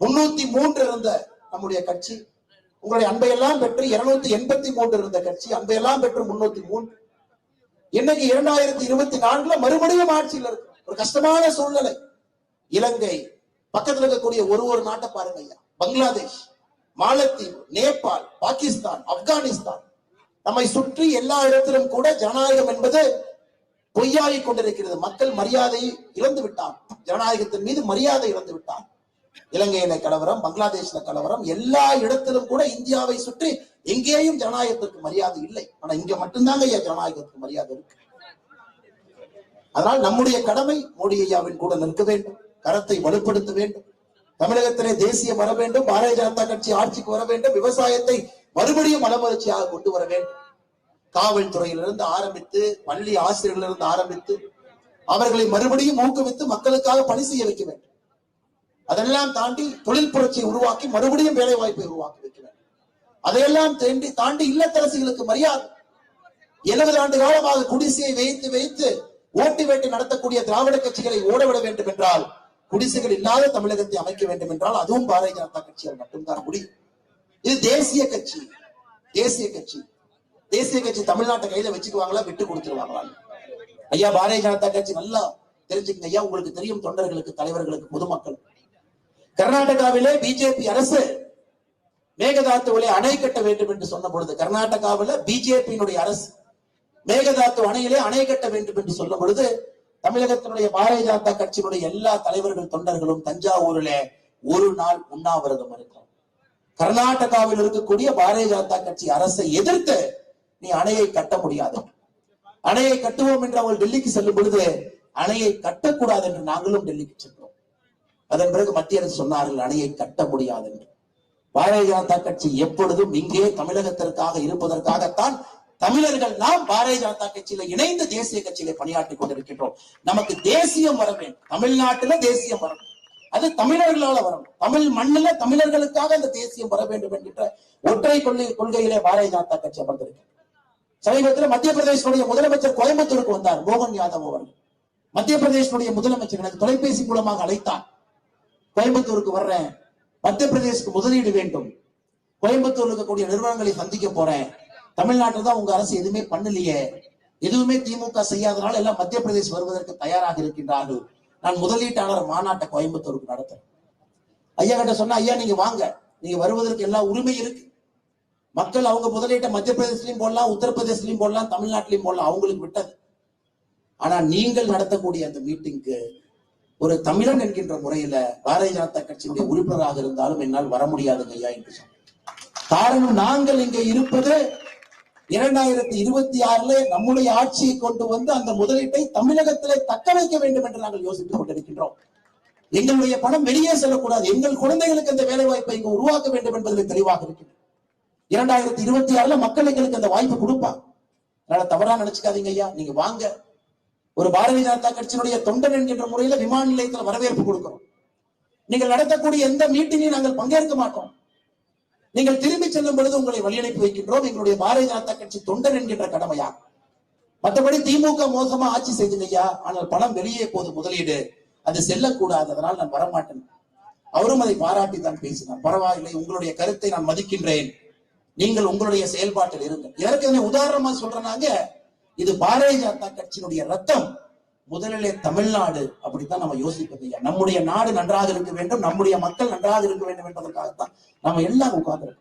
303 இருந்த நம்முடைய கட்சி உங்களுடைய அன்பையெல்லாம் பெற்று 283 இருந்த கட்சி அன்பையெல்லாம் பெற்று 303. இன்னைக்கு 2024 மறுபடியும் ஆட்சியில் இருக்கு. ஒரு கஷ்டமான சூழ்நிலை. இலங்கை பக்கத்தில் இருக்கக்கூடிய ஒரு நாட்டை பாருங்க ஐயா. பங்களாதேஷ், மாலத்தீவு, நேபாள், பாகிஸ்தான், ஆப்கானிஸ்தான், நம்மை சுற்றி எல்லா இடத்திலும் கூட ஜனநாயகம் என்பது பொய்யாகி கொண்டிருக்கிறது. மக்கள் மரியாதையை இழந்து விட்டார், ஜனநாயகத்தின் மீது மரியாதை இழந்து விட்டார். இலங்கையில கலவரம், பங்களாதேஷ்ல கலவரம், எல்லா இடத்திலும் கூட இந்தியாவை சுற்றி எங்கேயும் ஜனநாயகத்திற்கு மரியாதை இல்லை. ஆனா இங்க மட்டும்தாங்க ஐயா ஜனநாயகத்துக்கு மரியாதை இருக்கு. அதனால் நம்முடைய கடமை மோடி ஐயாவின் கூட நிற்க வேண்டும், கரத்தை வலுப்படுத்த வேண்டும். தமிழகத்திலே தேசியம் வர வேண்டும், பாரதிய ஜனதா கட்சி ஆட்சிக்கு வர வேண்டும், விவசாயத்தை மறுபடியும் மலமலர்ச்சியாக கொண்டு வர வேண்டும். காவல்துறையிலிருந்து ஆரம்பித்து பள்ளி ஆசிரியர்களிலிருந்து ஆரம்பித்து அவர்களை மறுபடியும் ஊக்குவித்து மக்களுக்காக பணி செய்ய வைக்க வேண்டும். அதெல்லாம் தாண்டி தொழில் புரட்சியை உருவாக்கி மறுபடியும் வேலை வாய்ப்பை உருவாக்கி வைக்க வேண்டும். அதையெல்லாம் தாண்டி இல்லத்தரசிகளுக்கு மரியாதை. 70 ஆண்டு காலமாக குடிசையை வைத்து ஓட்டு வேட்டை நடத்தக்கூடிய திராவிட கட்சிகளை ஓடவிட வேண்டும் என்றால், குடிசைகள் இல்லாத தமிழகத்தை அமைக்க வேண்டும் என்றால் அதுவும் பாரதிய ஜனதா கட்சியால் மட்டும்தான் முடியும். இது தேசிய கட்சி. தேசிய கட்சி தமிழ்நாட்டை கையில வச்சுக்குவாங்களா, விட்டு கொடுத்துருவாங்களா? ஐயா, பாரதிய ஜனதா கட்சி நல்லா தெரிஞ்சுக்கங்க ஐயா. உங்களுக்கு தெரியும், தொண்டர்களுக்கு, தலைவர்களுக்கு, பொதுமக்கள், கர்நாடகாவிலே பிஜேபி அரசு மேகதாத்துவிலே அணை கட்ட வேண்டும் என்று சொன்ன பொழுது, கர்நாடகாவில் பிஜேபியினுடைய அரசு மேகதாத்து அணையிலே அணை கட்ட வேண்டும் என்று சொல்லும் பொழுது, தமிழகத்தினுடைய பாரதிய ஜனதா கட்சியினுடைய எல்லா தலைவர்கள், தொண்டர்களும் தஞ்சாவூரிலே ஒரு நாள் உண்ணாவிரதம் இருக்கிறார். கர்நாடகாவில் இருக்கக்கூடிய பாரதிய ஜனதா கட்சி அரசை எதிர்த்து நீ அணையை கட்ட முடியாது, அணையை கட்டுவோம் என்று அவர்கள் டெல்லிக்கு செல்லும் பொழுது அணையை கட்டக்கூடாது என்று நாங்களும் டெல்லிக்கு சென்றோம். அதன் பிறகு மத்திய அரசு சொன்னார்கள் அணையை கட்ட முடியாது என்று. பாரதிய ஜனதா கட்சி எப்பொழுதும் இங்கே தமிழகத்திற்காக இருப்பதற்காகத்தான் தமிழர்கள் நாம் பாரதிய ஜனதா கட்சியில இணைந்து தேசிய கட்சியில பணியாற்றிக் கொண்டிருக்கின்றோம். நமக்கு தேசியம் வர வேண்டும், தமிழ்நாட்டில தேசியம் வர வேண்டும், அது தமிழர்களால வரணும், தமிழ் மண்ணில தமிழர்களுக்காக அந்த தேசியம் வர வேண்டும் என்கின்ற ஒற்றை கொள்கையிலே பாரதிய ஜனதா கட்சி அமர்ந்திருக்கிறது. சமீபத்தில் மத்திய பிரதேசனுடைய முதலமைச்சர் கோயம்புத்தூருக்கு வந்தார், மோகன் யாதவ் அவர்கள். மத்திய பிரதேசனுடைய முதலமைச்சர் எனக்கு தொலைபேசி மூலமாக அழைத்தார். கோயம்புத்தூருக்கு வர்றேன், மத்திய பிரதேசத்துக்கு முதலீடு வேண்டும், கோயம்புத்தூர்ல இருக்கக்கூடிய நிறுவனங்களை சந்திக்க போறேன், தமிழ்நாட்டில் தான் உங்க அரசு எதுவுமே பண்ணலையே, எதுவுமே திமுக செய்யாதனால எல்லாம் மத்திய பிரதேசம் வருவதற்கு தயாராக இருக்கின்றார்கள், நான் முதலீட்டாளர் மாநாட்டை கோயம்புத்தூருக்கு நடத்துறேன். ஐயா கிட்ட சொன்னா, ஐயா நீங்க வாங்க, நீங்க வருவதற்கு எல்லா உரிமை இருக்கு, மக்கள் அவங்க முதலீட்டை மத்திய பிரதேசலையும் போடலாம், உத்தரப்பிரதேசலையும் போடலாம், தமிழ்நாட்டிலையும் போடலாம், அவங்களுக்கு விட்டது. ஆனா நீங்கள் நடத்தக்கூடிய அந்த மீட்டிங்க்கு ஒரு தமிழன் என்கின்ற முறையில பாரதிய ஜனதா கட்சியினுடைய உறுப்பினராக இருந்தாலும் என்னால் வர முடியாதுங்க ஐயா என்று சொன்னார். காரணம், நாங்கள் இங்கே இருப்பது 2026 நம்முடைய ஆட்சியை கொண்டு வந்து அந்த முதலீட்டை தமிழகத்திலே தக்க வைக்க வேண்டும் என்று நாங்கள் யோசித்துக் கொண்டிருக்கின்றோம். எங்களுடைய பணம் வெளியே செல்லக்கூடாது, எங்கள் குழந்தைகளுக்கு அந்த வேலை வாய்ப்பை இங்கு உருவாக்க வேண்டும் என்பதில் தெளிவாக இருக்கின்றோம். 2026 மக்கள் எங்களுக்கு அந்த வாய்ப்பு கொடுப்பாங்க. அதனால தவறா நினைச்சுக்காதீங்க ஐயா, நீங்க வாங்க. ஒரு பாரதிய ஜனதா கட்சியினுடைய தொண்டன் என்கின்ற முறையில விமான நிலையத்தில் வரவேற்பு கொடுக்கிறோம். நீங்கள் நடத்தக்கூடிய எந்த மீட்டிங்கையும் நாங்கள் பங்கேற்க மாட்டோம். நீங்கள் திரும்பி செல்லும் பொழுது உங்களை வழியனுப்பி வைக்கின்றோம், எங்களுடைய பாரதிய ஜனதா கட்சி தொண்டன் என்கின்ற கடமையா. மற்றபடி திமுக மோசமா ஆட்சி செய்துங்க ஐயா, ஆனால் பணம் வெளியே போது முதலீடு, அது செல்லக்கூடாது, அதனால் நான் வரமாட்டேன். அவரும் அதை பாராட்டி தான் பேசினார். பரவாயில்லை, உங்களுடைய கருத்தை நான் மதிக்கின்றேன், நீங்கள் உங்களுடைய செயல்பாட்டில் இருங்கள். இதற்கு உதாரணமா சொல்றாங்க, இது பாரதிய ஜனதா கட்சியினுடைய ரத்தம். முதலிலே தமிழ்நாடு, அப்படித்தான் நம்ம யோசிப்பது. நம்முடைய நாடு நன்றாக இருக்க வேண்டும், நம்முடைய மக்கள் நன்றாக இருக்க வேண்டும் என்பதற்காகத்தான் நம்ம எல்லாம் உட்கார்ந்து.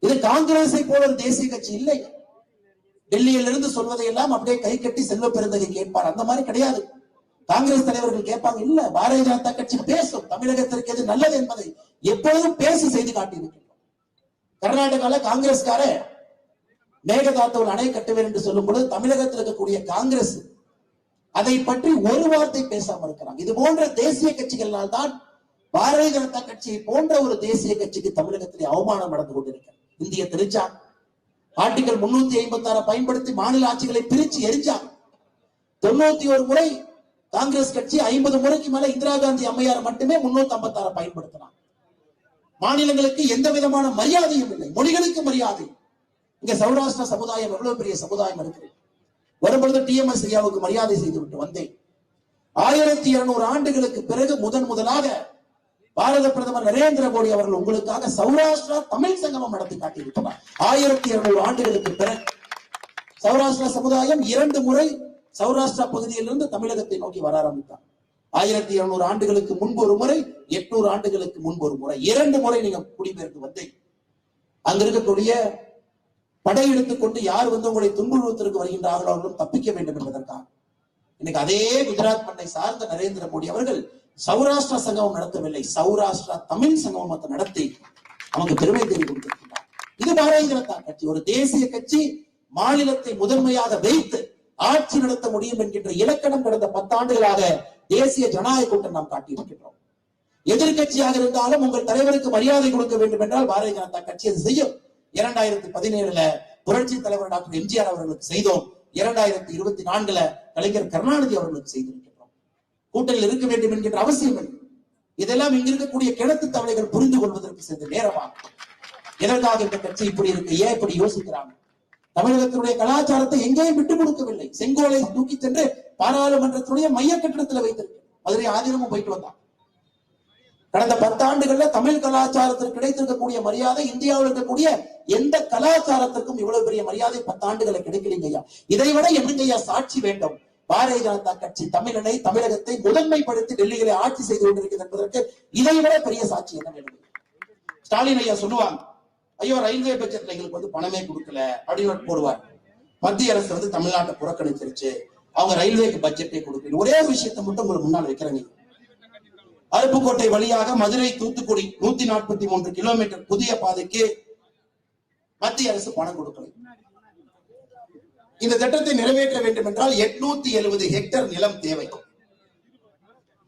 இது காங்கிரஸை போல ஒரு தேசிய கட்சி இல்லை. டெல்லியிலிருந்து சொல்வதை எல்லாம் அப்படியே கை கட்டி செல்வ பெருந்தகை கேட்பார், அந்த மாதிரி கிடையாது. காங்கிரஸ் தலைவர்கள் கேட்பாங்க, இல்ல பாரதிய ஜனதா கட்சி பேசும், தமிழகத்திற்கு எது நல்லது என்பதை எப்பொழுதும் பேசி செய்து காட்டியிருக்கின்றோம். கர்நாடகால காங்கிரஸ்கார மேகதாத்துவில் அணை கட்டுவேன் என்று சொல்லும் பொழுது தமிழகத்தில் இருக்கக்கூடிய காங்கிரஸ் அதை பற்றி ஒரு வார்த்தை பேசாம இருக்கிறாங்க. இது போன்ற தேசிய கட்சிகளால் தான் பாரதிய ஜனதா கட்சியை போன்ற ஒரு தேசிய கட்சிக்கு தமிழகத்திலே அவமானம் நடந்து கொண்டிருக்கிறது. இந்திய திருச்சா ஆர்டிகல் 356 பயன்படுத்தி மாநில ஆட்சிகளை பிரிச்சு எரிஞ்சாங்க. 91 முறை காங்கிரஸ் கட்சி, 50 முறைக்கு மேல இந்திரா காந்தி அம்மையார் மட்டுமே 356 பயன்படுத்தினார். மாநிலங்களுக்கு எந்த விதமான மரியாதையும் இல்லை, மொழிகளுக்கு மரியாதை. இங்க சௌராஷ்டிர சமுதாயம் எவ்வளவு பெரிய சமுதாயம் இருக்கு. வரும்பொழுது டிஎம்எஸ் ஐயாவுக்கு மரியாதை செய்து விட்டு வந்தேன். 1200 ஆண்டுகளுக்கு பிறகு முதலாக பாரத பிரதமர் நரேந்திர மோடி அவர்கள் உங்களுக்காக சௌராஷ்டிரா தமிழ் சங்கமம் நடத்தி காட்டியிருக்கிறார். 1200 ஆண்டுகளுக்கு பிறகு சௌராஷ்டிரா சமுதாயம் 2 முறை சௌராஷ்டிரா பகுதியிலிருந்து தமிழகத்தை நோக்கி வர ஆரம்பித்தார். 1200 ஆண்டுகளுக்கு முன்பு ஒரு முறை, 800 ஆண்டுகளுக்கு முன்பு ஒரு முறை, 2 முறை நீங்க குடிபெயர்ந்து வந்தீங்க. அங்க இருக்கக்கூடிய படையெடுத்துக் கொண்டு யார் வந்து உங்களுடைய துன்புறுவதற்கு வருகின்றார்களோ அவர்களும் தப்பிக்க வேண்டும் என்பதற்காக இன்னைக்கு அதே குஜராத் மண்ணை சார்ந்த நரேந்திர மோடி அவர்கள் சௌராஷ்டிரா சங்கமம் நடத்தவில்லை, சௌராஷ்டிரா தமிழ் சங்கமத்தை நடத்தி நமக்கு பெருமை தேடி கொடுத்திருக்கிறார். இது பாரதிய ஜனதா கட்சி, ஒரு தேசிய கட்சி, மாநிலத்தை முதன்மையாக வைத்து ஆட்சி நடத்த முடியும் என்கின்ற இலக்கணம் கடந்த 10 ஆண்டுகளாக தேசிய ஜனநாயக கூட்டம் நாம் காட்டியிருக்கின்றோம். எதிர்கட்சியாக இருந்தாலும் உங்கள் தலைவருக்கு மரியாதை கொடுக்க வேண்டும் என்றால் பாரதிய ஜனதா கட்சி அது செய்யும். 2017 புரட்சி தலைவர் டாக்டர் எம்ஜிஆர் அவர்களுக்கு செய்தோம். 2024 கலைஞர் கருணாநிதி அவர்களுக்கு செய்திருக்கின்றோம். கூட்டணியில் இருக்க வேண்டும் என்கின்ற அவசியம் இல்லை. இதெல்லாம் இங்க இருக்கக்கூடிய கிழக்கு தவளைகள் புரிந்து கொள்வதற்கு சென்ற நேரமா? எதற்காக இந்த கட்சி இப்படி இருக்கு, ஏன் இப்படி யோசிக்கிறாங்க? தமிழகத்தினுடைய கலாச்சாரத்தை எங்கேயும் விட்டுக் கொடுக்கவில்லை. செங்கோலை தூக்கி சென்று பாராளுமன்றத்தினுடைய மைய கட்டிடத்தில் வைத்திருக்கு. மதுரை ஆதீனமும் போயிட்டு வந்தான். கடந்த 10 ஆண்டுகள்ல தமிழ் கலாச்சாரத்திற்கு கிடைத்திருக்கக்கூடிய மரியாதை இந்தியாவில் இருக்கக்கூடிய எந்த கலாச்சாரத்திற்கும் இவ்வளவு பெரிய மரியாதை 10 ஆண்டுகளை கிடைக்கலீங்க ஐயா. இதை விட என்னங்க ஐயா சாட்சி வேண்டும்? பாரதிய ஜனதா கட்சி தமிழனை, தமிழகத்தை முதன்மைப்படுத்தி டெல்லியிலே ஆட்சி செய்து கொண்டிருக்கிறது என்பதற்கு இதை விட பெரிய சாட்சி என்ன வேண்டும்? ஸ்டாலின் ஐயா சொல்லுவாங்க, ஐயோ ரயில்வே பட்ஜெட்ல எங்களுக்கு பணமே கொடுக்கல அப்படின்னு போடுவார். மத்திய அரசு தமிழ்நாட்டை புறக்கணிச்சிருச்சு, அவங்க ரயில்வேக்கு பட்ஜெட்டே கொடுக்கல. ஒரே விஷயத்தை மட்டும் உங்களுக்கு முன்னால் வைக்கிறாங்க. அருப்புக்கோட்டை வழியாக மதுரை தூத்துக்குடி 143 கிலோமீட்டர் புதிய பாதைக்கு மத்திய அரசு பணம் கொடுக்கல. இந்த திட்டத்தை நிறைவேற்ற வேண்டும் என்றால் 870 ஹெக்டேர் நிலம் தேவை.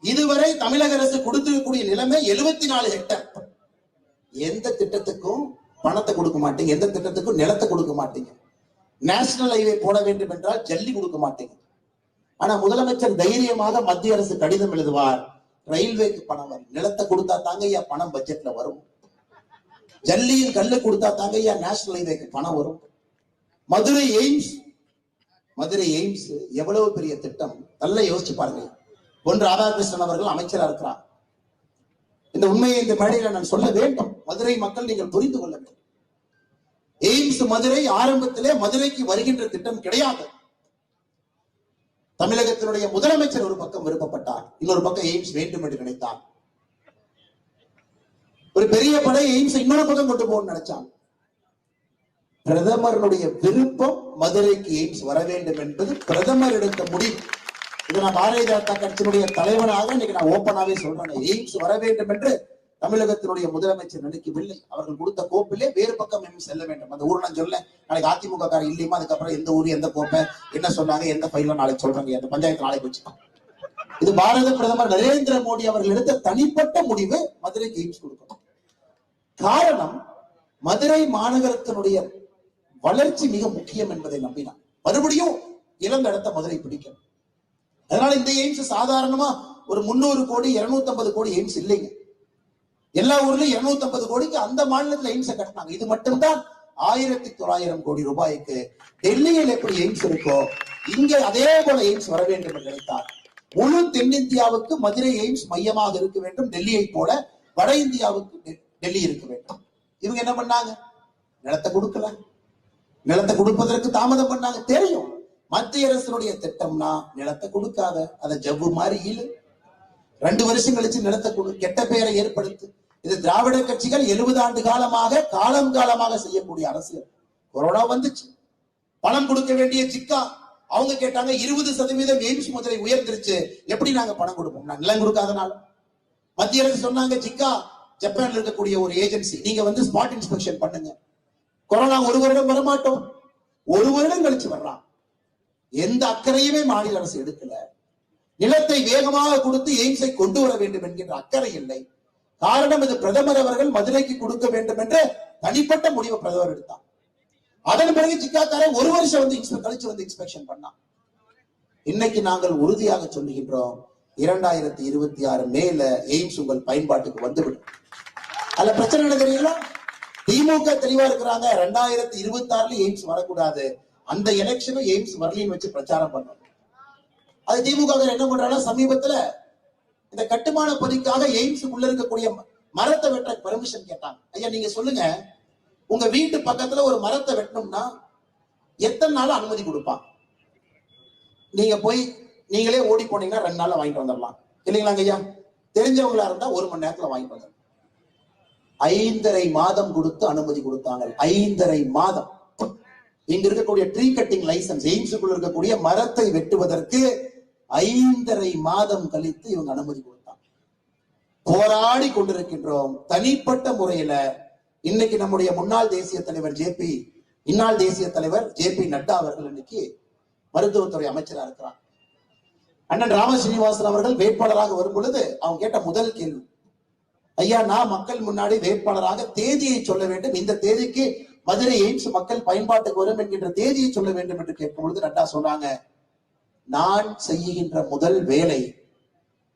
இதுவரை தமிழக அரசு கொடுத்திருக்கக்கூடிய நிலமே 74 ஹெக்டேர். எந்த திட்டத்துக்கும் பணத்தை கொடுக்க மாட்டீங்க, எந்த திட்டத்துக்கும் நிலத்தை கொடுக்க மாட்டீங்க. நேஷனல் ஹைவே போட வேண்டும் என்றால் ஜல்லி கொடுக்க மாட்டீங்க. ஆனா முதலமைச்சர் தைரியமாக மத்திய அரசு கடிதம் எழுதுவார், ரயில்வேக்கு பணம் வரும், நிலத்தை கொடுத்தா தாங்க ஐயா பணம் பட்ஜெட்ல வரும், ஜல்லியில் கல்லு கொடுத்தா தாங்க ஐயா நேஷனல் ஹைவேக்கு பணம் வரும். மதுரை எய்ம்ஸ் எவ்வளவு பெரிய திட்டம், நல்லா யோசிச்சு பாருங்க. பொன் ராதாகிருஷ்ணன் அவர்கள் அமைச்சரா இருக்கிறார். இந்த உண்மையை இந்த மேடையில நான் சொல்ல வேண்டும். மதுரை மக்கள் நீங்கள் புரிந்து கொள்ள வேண்டும். எய்ம்ஸ் மதுரை ஆரம்பத்திலே மதுரைக்கு வருகின்ற திட்டம் கிடையாது. தமிழகத்தினுடைய முதலமைச்சர் ஒரு பக்கம் விருப்பப்பட்டார், இன்னொரு பக்கம் எய்ம்ஸ் வேண்டும் என்று நினைத்தார். ஒரு பெரிய படை எய்ம்ஸ் இன்னொரு பக்கம் கொண்டு போகணும்னு நினைச்சாங்க. பிரதமருடைய விருப்பம் மதுரைக்கு எய்ம்ஸ் வர வேண்டும் என்பது பிரதமர் எடுத்த முடிவு. இதை நான் பாரதிய ஜனதா கட்சியினுடைய தலைவனாக இன்னைக்கு நான் ஓப்பனாவே சொல்றேன். எய்ம்ஸ் வர வேண்டும் என்று தமிழகத்தினுடைய முதலமைச்சர் நினைக்கவில்லை. அவர்கள் கொடுத்த கோப்பிலே வேறு பக்கம் எய்ம்ஸ் செல்ல வேண்டும். அந்த ஊர் நான் சொல்ல, நாளைக்கு அதிமுக காரர் இல்லையுமா, அதுக்கப்புறம் எந்த ஊர் எந்த கோப்பை என்ன சொன்னாங்க, எந்த ஃபைலும் நாளைக்கு சொல்றாங்க, அந்த பஞ்சாயத்து நாளைக்கு வச்சுக்கோங்க. இது பாரத பிரதமர் நரேந்திர மோடி அவர்கள் எடுத்த தனிப்பட்ட முடிவு மதுரைக்கு எய்ம்ஸ் கொடுக்கணும். காரணம், மதுரை மாநகரத்தினுடைய வளர்ச்சி மிக முக்கியம் என்பதை நம்பினார். மறுபடியும் இழந்த இடத்த மதுரை பிடிக்கணும். அதனால இந்த எய்ம்ஸ் சாதாரணமா ஒரு 300 கோடி 250 கோடி எய்ம்ஸ் இல்லைங்க. எல்லா ஊர்லயும் 250 கோடிக்கு அந்த மாநிலத்தில் எய்ம்ஸ் கட்டினாங்க. இது மட்டும்தான் 1900 கோடி ரூபாய்க்கு. டெல்லியில் எப்படி எய்ம்ஸ் இருக்கோ இங்க அதே போல எய்ம்ஸ் வர வேண்டும் என்று நினைத்தார். முழு தென்னிந்தியாவுக்கு மதுரை எய்ம்ஸ் மையமாக இருக்க வேண்டும். டெல்லியை போல வட இந்தியாவுக்கு டெல்லி இருக்க வேண்டும். இவங்க என்ன பண்ணாங்க? நிலத்தை கொடுக்கல. நிலத்தை கொடுப்பதற்கு தாமதம் பண்ணாங்க. தெரியும் மத்திய அரசுடைய திட்டம்னா நிலத்தை கொடுக்காத, அதை ஜவ்வு மாதிரி இழு, 2 வருஷம் கழிச்சு நிலத்தை கொடு, கெட்ட பெயரை ஏற்படுத்து. இது திராவிட கட்சிகள் 70 ஆண்டு காலமாக காலமாக செய்யக்கூடிய அரசியல். கொரோனா வந்துச்சு, பணம் கொடுக்க வேண்டிய ஜிக்கா அவங்க கேட்டாங்க 20% எய்ம்ஸ் மதுரை உயர்ந்துருச்சு, எப்படி நாங்க பணம் கொடுப்போம்? நிலம் கொடுக்காதனால. மத்திய அரசு சொன்னாங்க, ஜிக்கா ஜப்பான்ல இருக்கக்கூடிய ஒரு ஏஜென்சி, நீங்க ஸ்பாட் இன்ஸ்பெக்ஷன் பண்ணுங்க. கொரோனா 1 வருடம் வரமாட்டோம், 1 வருடம் கழிச்சு வர்றான். எந்த அக்கறையுமே மாநில அரசு எடுக்கல. நிலத்தை வேகமாக கொடுத்து எய்ம்ஸை கொண்டு வர வேண்டும் என்கின்ற அக்கறை இல்லை. காரணம், இது பிரதமர் அவர்கள் மதுரைக்கு கொடுக்க வேண்டும் என்ற தனிப்பட்ட முடிவை பிரதமர் எடுத்தார். அதன் பிறகு ஜிக்காக்காரன் 1 வருஷம் கழிச்சு இன்ஸ்பெக்ஷன் பண்ணான். இன்னைக்கு நாங்கள் உறுதியாக சொல்லுகின்றோம், 2026 மேல எய்ம்ஸ் உங்கள் பயன்பாட்டுக்கு வந்துவிடும். அதுல பிரச்சனை என்ன தெரியுங்களா? திமுக தெளிவா இருக்கிறாங்க, 2026 எய்ம்ஸ் வரக்கூடாது, அந்த எலெக்ஷனும் எய்ம்ஸ் வரலின்னு வச்சு பிரச்சாரம் பண்ணணும். அது திமுக என்ன பண்றாங்க, சமீபத்துல இந்த கட்டுமான பணிக்காக எய்ம்ஸ் உள்ள இருக்கக்கூடிய மரத்தை வெட்ட பெர்மிஷன் கேட்டாங்க. ஐயா நீங்க சொல்லுங்க, உங்க வீட்டு பக்கத்துல ஒரு மரத்தை வெட்டணும்னா எத்தனை நாள் அனுமதி கொடுப்பாங்க? நீங்க போய் நீங்களே ஓடி போனீங்கன்னா 2 நாள்ல வாங்கிட்டு வந்துடலாம் இல்லைங்களாங்க ஐயா? தெரிஞ்சவங்களா இருந்தா 1 மணி நேரத்துல வாங்கிட்டு வந்துடலாம். 5.5 மாதம் கொடுத்து அனுமதி கொடுத்தாங்க. 5.5 மாதம். இங்க இருக்கக்கூடிய ட்ரீ கட்டிங் லைசன்ஸ், எய்ம்ஸுக்குள்ள இருக்கக்கூடிய மரத்தை வெட்டுவதற்கு 5.5 மாதம் கழித்து இவங்க அனுமதி கொடுத்தாங்க. போராடி கொண்டிருக்கின்றோம் தனிப்பட்ட முறையில. இன்னைக்கு நம்முடைய முன்னாள் தேசிய தலைவர் இந்நாள் தேசிய தலைவர் ஜே.பி. நட்டா அவர்கள் இன்னைக்கு மருத்துவத்துறை அமைச்சரா இருக்கிறார். அண்ணன் ராமசீனிவாசன் அவர்கள் வேட்பாளராக வரும் பொழுது அவங்க கேட்ட முதல் கேள்வி, ஐயா நான் மக்கள் முன்னாடி வேட்பாளராக தேதியை சொல்ல வேண்டும், இந்த தேதிக்கு மதுரை எய்ம்ஸ் மக்கள் பயன்பாட்டுக்கு வரும் என்கின்ற தேதியை சொல்ல வேண்டும் என்று கேட்கும் பொழுது நட்டா சொன்னாங்க, நான் செய்கின்ற முதல் வேலை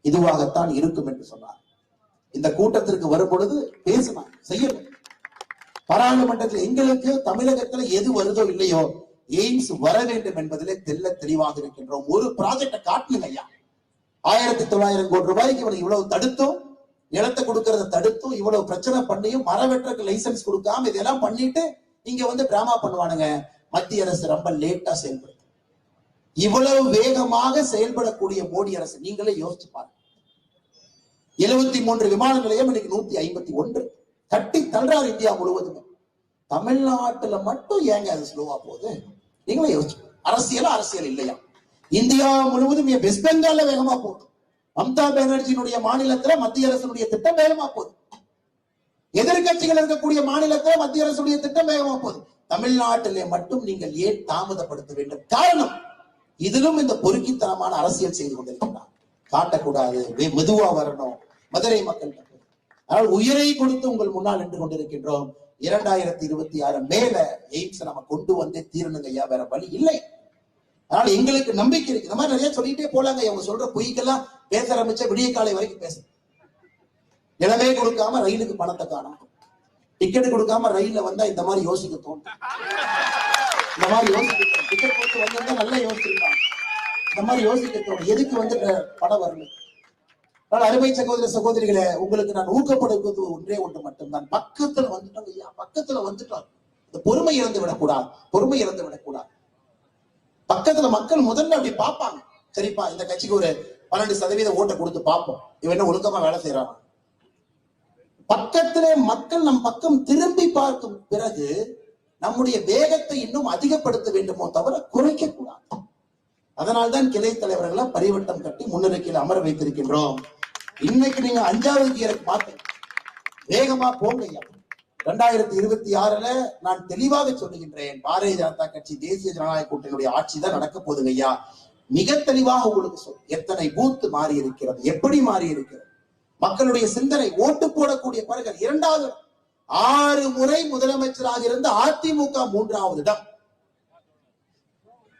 இதுவாகத்தான் இருக்கும் என்று சொன்னார். இந்த கூட்டத்திற்கு வரும் பொழுது பேசினார், செய்யணும். பாராளுமன்றத்தில் எங்களுக்கு தமிழகத்துல எது வருதோ இல்லையோ எய்ம்ஸ் வர வேண்டும் என்பதிலே தெல்ல தெளிவாக இருக்கின்றோம். ஒரு ப்ராஜெக்ட காட்டணும் ஐயா. 1900 கோடி ரூபாய்க்கு இவனை இவ்வளவு தடுத்தோம், நிலத்தை கொடுக்கறத தடுத்தும், இவ்வளவு பிரச்சனை பண்ணியும், மரவெட்டுக்கு லைசன்ஸ் கொடுக்காம இதெல்லாம் பண்ணிட்டு இங்க வந்து டிராமா பண்ணுவானுங்க. மத்திய அரசு ரொம்ப லேட்டா செயல்படுது. இவ்வளவு வேகமாக செயல்படக்கூடிய மோடி அரசு நீங்களே யோசிச்சு பாருங்க. 73 விமான நிலையம் இன்னைக்கு 151 கட்டி தள்ளுறாரு இந்தியா முழுவதுமே. தமிழ்நாட்டுல மட்டும் ஏங்க அது ஸ்லோவா போகுது? நீங்களே யோசிச்சு. அரசியல் இல்லையா? இந்தியா முழுவதும் வெஸ்ட் பெங்கால்ல வேகமா போகுது. மம்தா பானர்ஜியினுடைய மாநிலத்துல மத்திய அரசுடைய திட்டம் வேகமா போகுது. எதிர்கட்சிகள் இருக்கக்கூடிய மாநிலத்துல மத்திய அரசுடைய திட்டம் வேகமா போகுது. தமிழ்நாட்டிலே மட்டும் நீங்கள் ஏன் தாமதப்படுத்த வேண்டும்? காரணம், இதிலும் இந்த பொறுக்கித்தனமான அரசியல் செய்து கொண்டிருக்கிறார். காட்டக்கூடாது, மெதுவா வரணும் மதுரை மக்கள். ஆனால் உயிரை கொடுத்து உங்கள் முன்னால் நின்று கொண்டிருக்கின்றோம். 2026 மேல எய்ம்ஸ் நம்ம கொண்டு வந்தே தீரணுங்க ஐயா, வேற வழி இல்லை. அதனால எங்களுக்கு நம்பிக்கை இருக்கு. இந்த மாதிரி நிறைய சொல்லிட்டே போலாங்க. அவங்க சொல்ற பொய்க்கெல்லாம் பேச ஆரம்பிச்ச விடிய காலை வரைக்கும் பேச. நிலமே கொடுக்காம ரயிலுக்கு பணத்தை காணும், டிக்கெட் கொடுக்காம ரயில்ல வந்தா இந்த மாதிரி யோசிக்க தோணும். இந்த மாதிரி யோசிக்க டிக்கெட் கொடுத்து வந்திருந்தா நல்லா யோசிச்சிருக்காங்க. இந்த மாதிரி யோசிக்க தோணும். எதுக்கு வந்து பணம் வரணும்? அருமை சகோதர சகோதரிகளே, உங்களுக்கு நான் ஊக்கப்படுவது ஒன்றே ஒன்று மட்டும்தான். பக்கத்துல வந்துட்டோம் ஐயா, பக்கத்துல வந்துட்டோம். இந்த பொறுமை இழந்து விடக்கூடாது, பொறுமை இழந்து விடக்கூடாது. பக்கத்துல மக்கள் முதல்ல அப்படி பார்ப்பாங்க. சரிப்பா, இந்த கட்சிக்கு ஒரு 12% ஓட்டை கொடுத்து பார்ப்போம், இவன் என்ன ஒழுக்கமா வேலை செய்யறாங்க. பக்கத்திலே மக்கள் நம் பக்கம் திரும்பி பார்க்கும் பிறகு நம்முடைய வேகத்தை இன்னும் அதிகப்படுத்த வேண்டுமோ தவிர குறைக்க கூடாது. அதனால்தான் கிளை தலைவர்களை பரிவட்டம் கட்டி முன்னிலையில் அமர வைத்திருக்கின்றோம். இன்னைக்கு நீங்க 5வது கியருக்கு மாத்த வேகமா போங்க ஐயா. 2026 நான் தெளிவாக சொல்லுகின்றேன், பாரதிய ஜனதா கட்சி தேசிய ஜனநாயக கூட்டணியுடைய ஆட்சி தான் நடக்க போகுது ஐயா. மிக தெளிவாக உங்களுக்கு சொல்லும். எத்தனை பூத்து மாறி இருக்கிறது, எப்படி மாறி இருக்கிறது மக்களுடைய சிந்தனை. ஓட்டு போடக்கூடிய பலர்கள் 2வது 6 முறை முதலமைச்சராக இருந்த அதிமுக 3வது இடம்.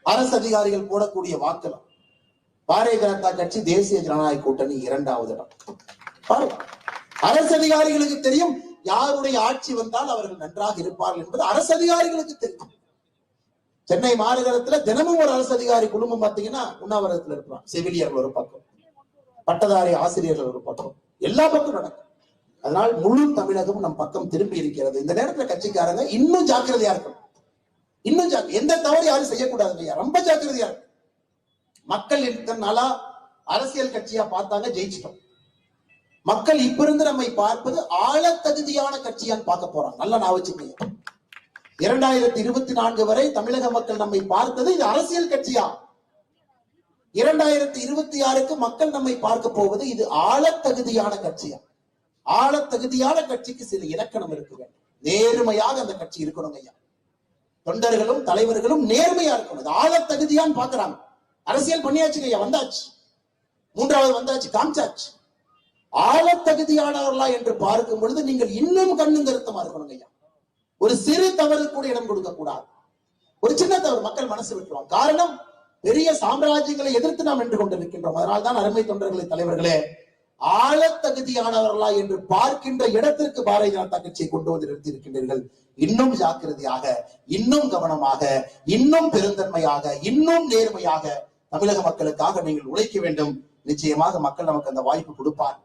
அரசு அதிகாரிகள் போடக்கூடிய வாக்களம். பாரதிய ஜனதா கட்சி தேசிய ஜனநாயக கூட்டணி 2வது இடம். அரசு அதிகாரிகளுக்கு தெரியும் யாருடைய ஆட்சி வந்தால் அவர்கள் நன்றாக இருப்பார்கள் என்பது அரசு அதிகாரிகளுக்கு தெரியும். சென்னை மாநகரத்துல தினமும் ஒரு அரசு அதிகாரி குடும்பம் பார்த்தீங்கன்னா உண்ணாவிரதத்துல இருப்பாங்க. செவிலியர்கள் ஒரு பக்கம், பட்டதாரி ஆசிரியர்கள் ஒரு பக்கம், எல்லா பக்கம் நடக்கும். அதனால் முழு தமிழகம் நம் பக்கம் திரும்பி இருக்கிறது. இந்த நேரத்துல கட்சிக்காரங்க இன்னும் ஜாக்கிரதையா இருக்கணும். இன்னும் எந்த தவறு யாரும் செய்யக்கூடாது. ரொம்ப ஜாக்கிரதையா இருக்கு. மக்கள் இத்தனை நாளா அரசியல் கட்சியா பார்த்தாங்க, ஜெயிச்சிட்டோம். மக்கள் இப்ப இருந்து நம்மை பார்ப்பது ஆழ தகுதியான கட்சியான்னு பார்க்க போறாங்க. நல்லா நான் வச்சுக்கோங்க. 2024 வரை தமிழக மக்கள் நம்மை பார்த்தது இது அரசியல் கட்சியா. 2026க்கு மக்கள் நம்மை பார்க்க போவது இது ஆழ தகுதியான கட்சியா. ஆழ தகுதியான கட்சிக்கு சில இலக்கணம் இருக்கு. நேர்மையாக அந்த கட்சி இருக்கணும் ஐயா. தொண்டர்களும் தலைவர்களும் நேர்மையா இருக்கணும். ஆழ தகுதியான்னு பாக்குறாங்க. அரசியல் பண்ணியாச்சு ஐயா, வந்தாச்சு, 3வது வந்தாச்சு, காமிச்சாச்சு. ஆழ தகுதியானவர்களா என்று பார்க்கும் பொழுது நீங்கள் இன்னும் கண்ணும் கருத்தமா இருக்கணும் ஐயா. ஒரு சிறு தவறு கூட இடம் கொடுக்க கூடாது. ஒரு சின்ன தவறு மக்கள் மனசு விட்டுருவாங்க. காரணம், பெரிய சாம்ராஜ்யங்களை எதிர்த்து நாம் நின்று கொண்டிருக்கின்றோம். அதனால்தான் அருமை தொண்டர்களை தலைவர்களே, ஆழ தகுதியானவர்களா என்று பார்க்கின்ற இடத்திற்கு பாரதிய ஜனதா கட்சியை கொண்டு வந்து நிறுத்தியிருக்கின்றீர்கள். இன்னும் ஜாக்கிரதையாக, இன்னும் கவனமாக, இன்னும் பெருந்தன்மையாக, இன்னும் நேர்மையாக தமிழக மக்களுக்காக நீங்கள் உழைக்க வேண்டும். நிச்சயமாக மக்கள் நமக்கு அந்த வாய்ப்பு கொடுப்பார்.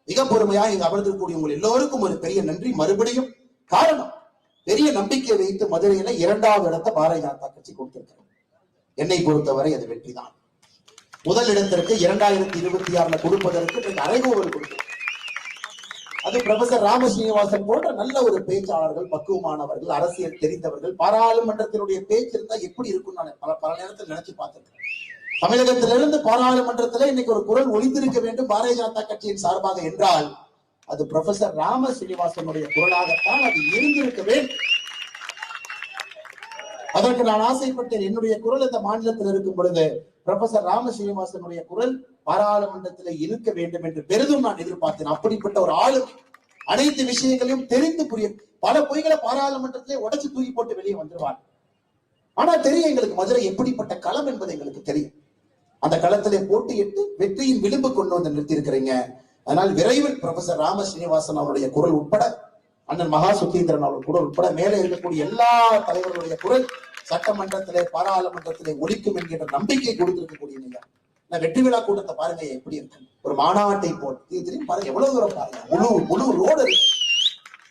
மிக பொறுமையாக இங்கு அமர்ந்திருக்கக்கூடிய உங்கள் எல்லோருக்கும் ஒரு பெரிய நன்றி. மறுபடியும் காரணம், பெரிய நம்பிக்கை வைத்து மதுரையில 2வது இடத்தை பாரதிய ஜனதா கட்சி கொடுத்திருக்கிறது. என்னை பொறுத்தவரை அது வெற்றிதான். முதல் இடத்திற்கு 2026 கொடுப்பதற்கு அறைகூவல் கொடுத்தது. அது ப்ரொஃபசர் ராமசீனிவாசன் போன்ற நல்ல ஒரு பேச்சாளர்கள், பக்குவமானவர்கள், அரசியல் தெரிந்தவர்கள். பாராளுமன்றத்தினுடைய பேச்சு இருந்தா எப்படி இருக்கும் நான் பல நேரத்தில் நினைச்சு பார்த்திருக்கேன். தமிழகத்திலிருந்து பாராளுமன்றத்தில் இன்னைக்கு ஒரு குரல் ஒலித்திருக்க வேண்டும் பாரதிய ஜனதா கட்சியின் சார்பாக என்றால் அது ப்ரொஃபசர் ராம சீனிவாசனுடைய குரலாகத்தான் அது இருந்திருக்க வேண்டும். அதற்கு நான் ஆசைப்பட்டேன். என்னுடைய குரல் இந்த மாநிலத்தில் இருக்கும் பொழுது ப்ரொஃபசர் ராம சீனிவாசனுடைய குரல் பாராளுமன்றத்தில் இருக்க வேண்டும் என்று பெரிதும் நான் எதிர்பார்த்தேன். அப்படிப்பட்ட ஒரு ஆளுமை, அனைத்து விஷயங்களையும் தெரிந்து புரிய பல பொய்களை பாராளுமன்றத்திலே உடைச்சு தூக்கி போட்டு வெளியே வந்துருவாங்க. ஆனா தெரியும் எங்களுக்கு மதுரை எப்படிப்பட்ட களம் என்பது எங்களுக்கு தெரியும். அந்த களத்திலே போட்டியிட்டு வெற்றியின் விளிம்பு கொண்டு வந்து நிறுத்தி இருக்கிறீங்க. அதனால் விரைவில் ப்ரொஃபசர் ராம ஸ்ரீனிவாசன் அவருடைய குரல் உட்பட, அண்ணன் மகா சுத்தீந்திரன் அவர்கள் குரல் உட்பட மேலே இருக்கக்கூடிய எல்லா தலைவர்களுடைய குரல் சட்டமன்றத்திலே பாராளுமன்றத்திலே ஒலிக்கும் என்கின்ற நம்பிக்கை கொடுத்திருக்கக்கூடிய நீங்க. வெற்றி விழா கூட்டத்தை பாருங்க எப்படி இருக்கு. ஒரு மாநாட்டை போல் திரும்பி பாருங்க, எவ்வளவு தூரம் பாருங்க, முழு ரோடு இருக்கு.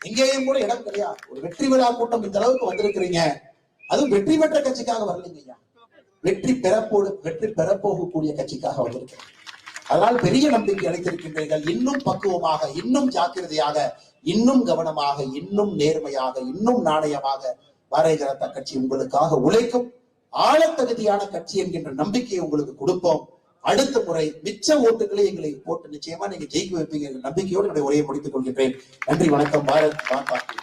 எங்கேயும் கூட இடம் கிடையாது. ஒரு வெற்றி விழா கூட்டம் இந்த அளவுக்கு வந்திருக்கிறீங்க. அதுவும் வெற்றி பெற்ற கட்சிக்காக வரலீங்க ஐயா, வெற்றி பெறப்போகக்கூடிய கட்சிக்காக வந்திருக்கிறேன். அதனால் பெரிய நம்பிக்கை அளித்திருக்கின்றீர்கள். இன்னும் பக்குவமாக, இன்னும் ஜாக்கிரதையாக, இன்னும் கவனமாக, இன்னும் நேர்மையாக, இன்னும் நாணயமாக பாரதிய ஜனதா கட்சி உங்களுக்காக உழைக்கும். ஆழத்தகுதியான கட்சி என்கின்ற நம்பிக்கையை உங்களுக்கு கொடுப்போம். அடுத்த முறை மிச்ச ஓட்டுகளை எங்களை போட்டு நிச்சயமா நீங்க ஜெயிக்க வைப்பீங்க என்ற நம்பிக்கையோடு என்னுடைய உரையை முடித்துக் கொள்கின்றேன். நன்றி, வணக்கம். பாரத் மாதா கி.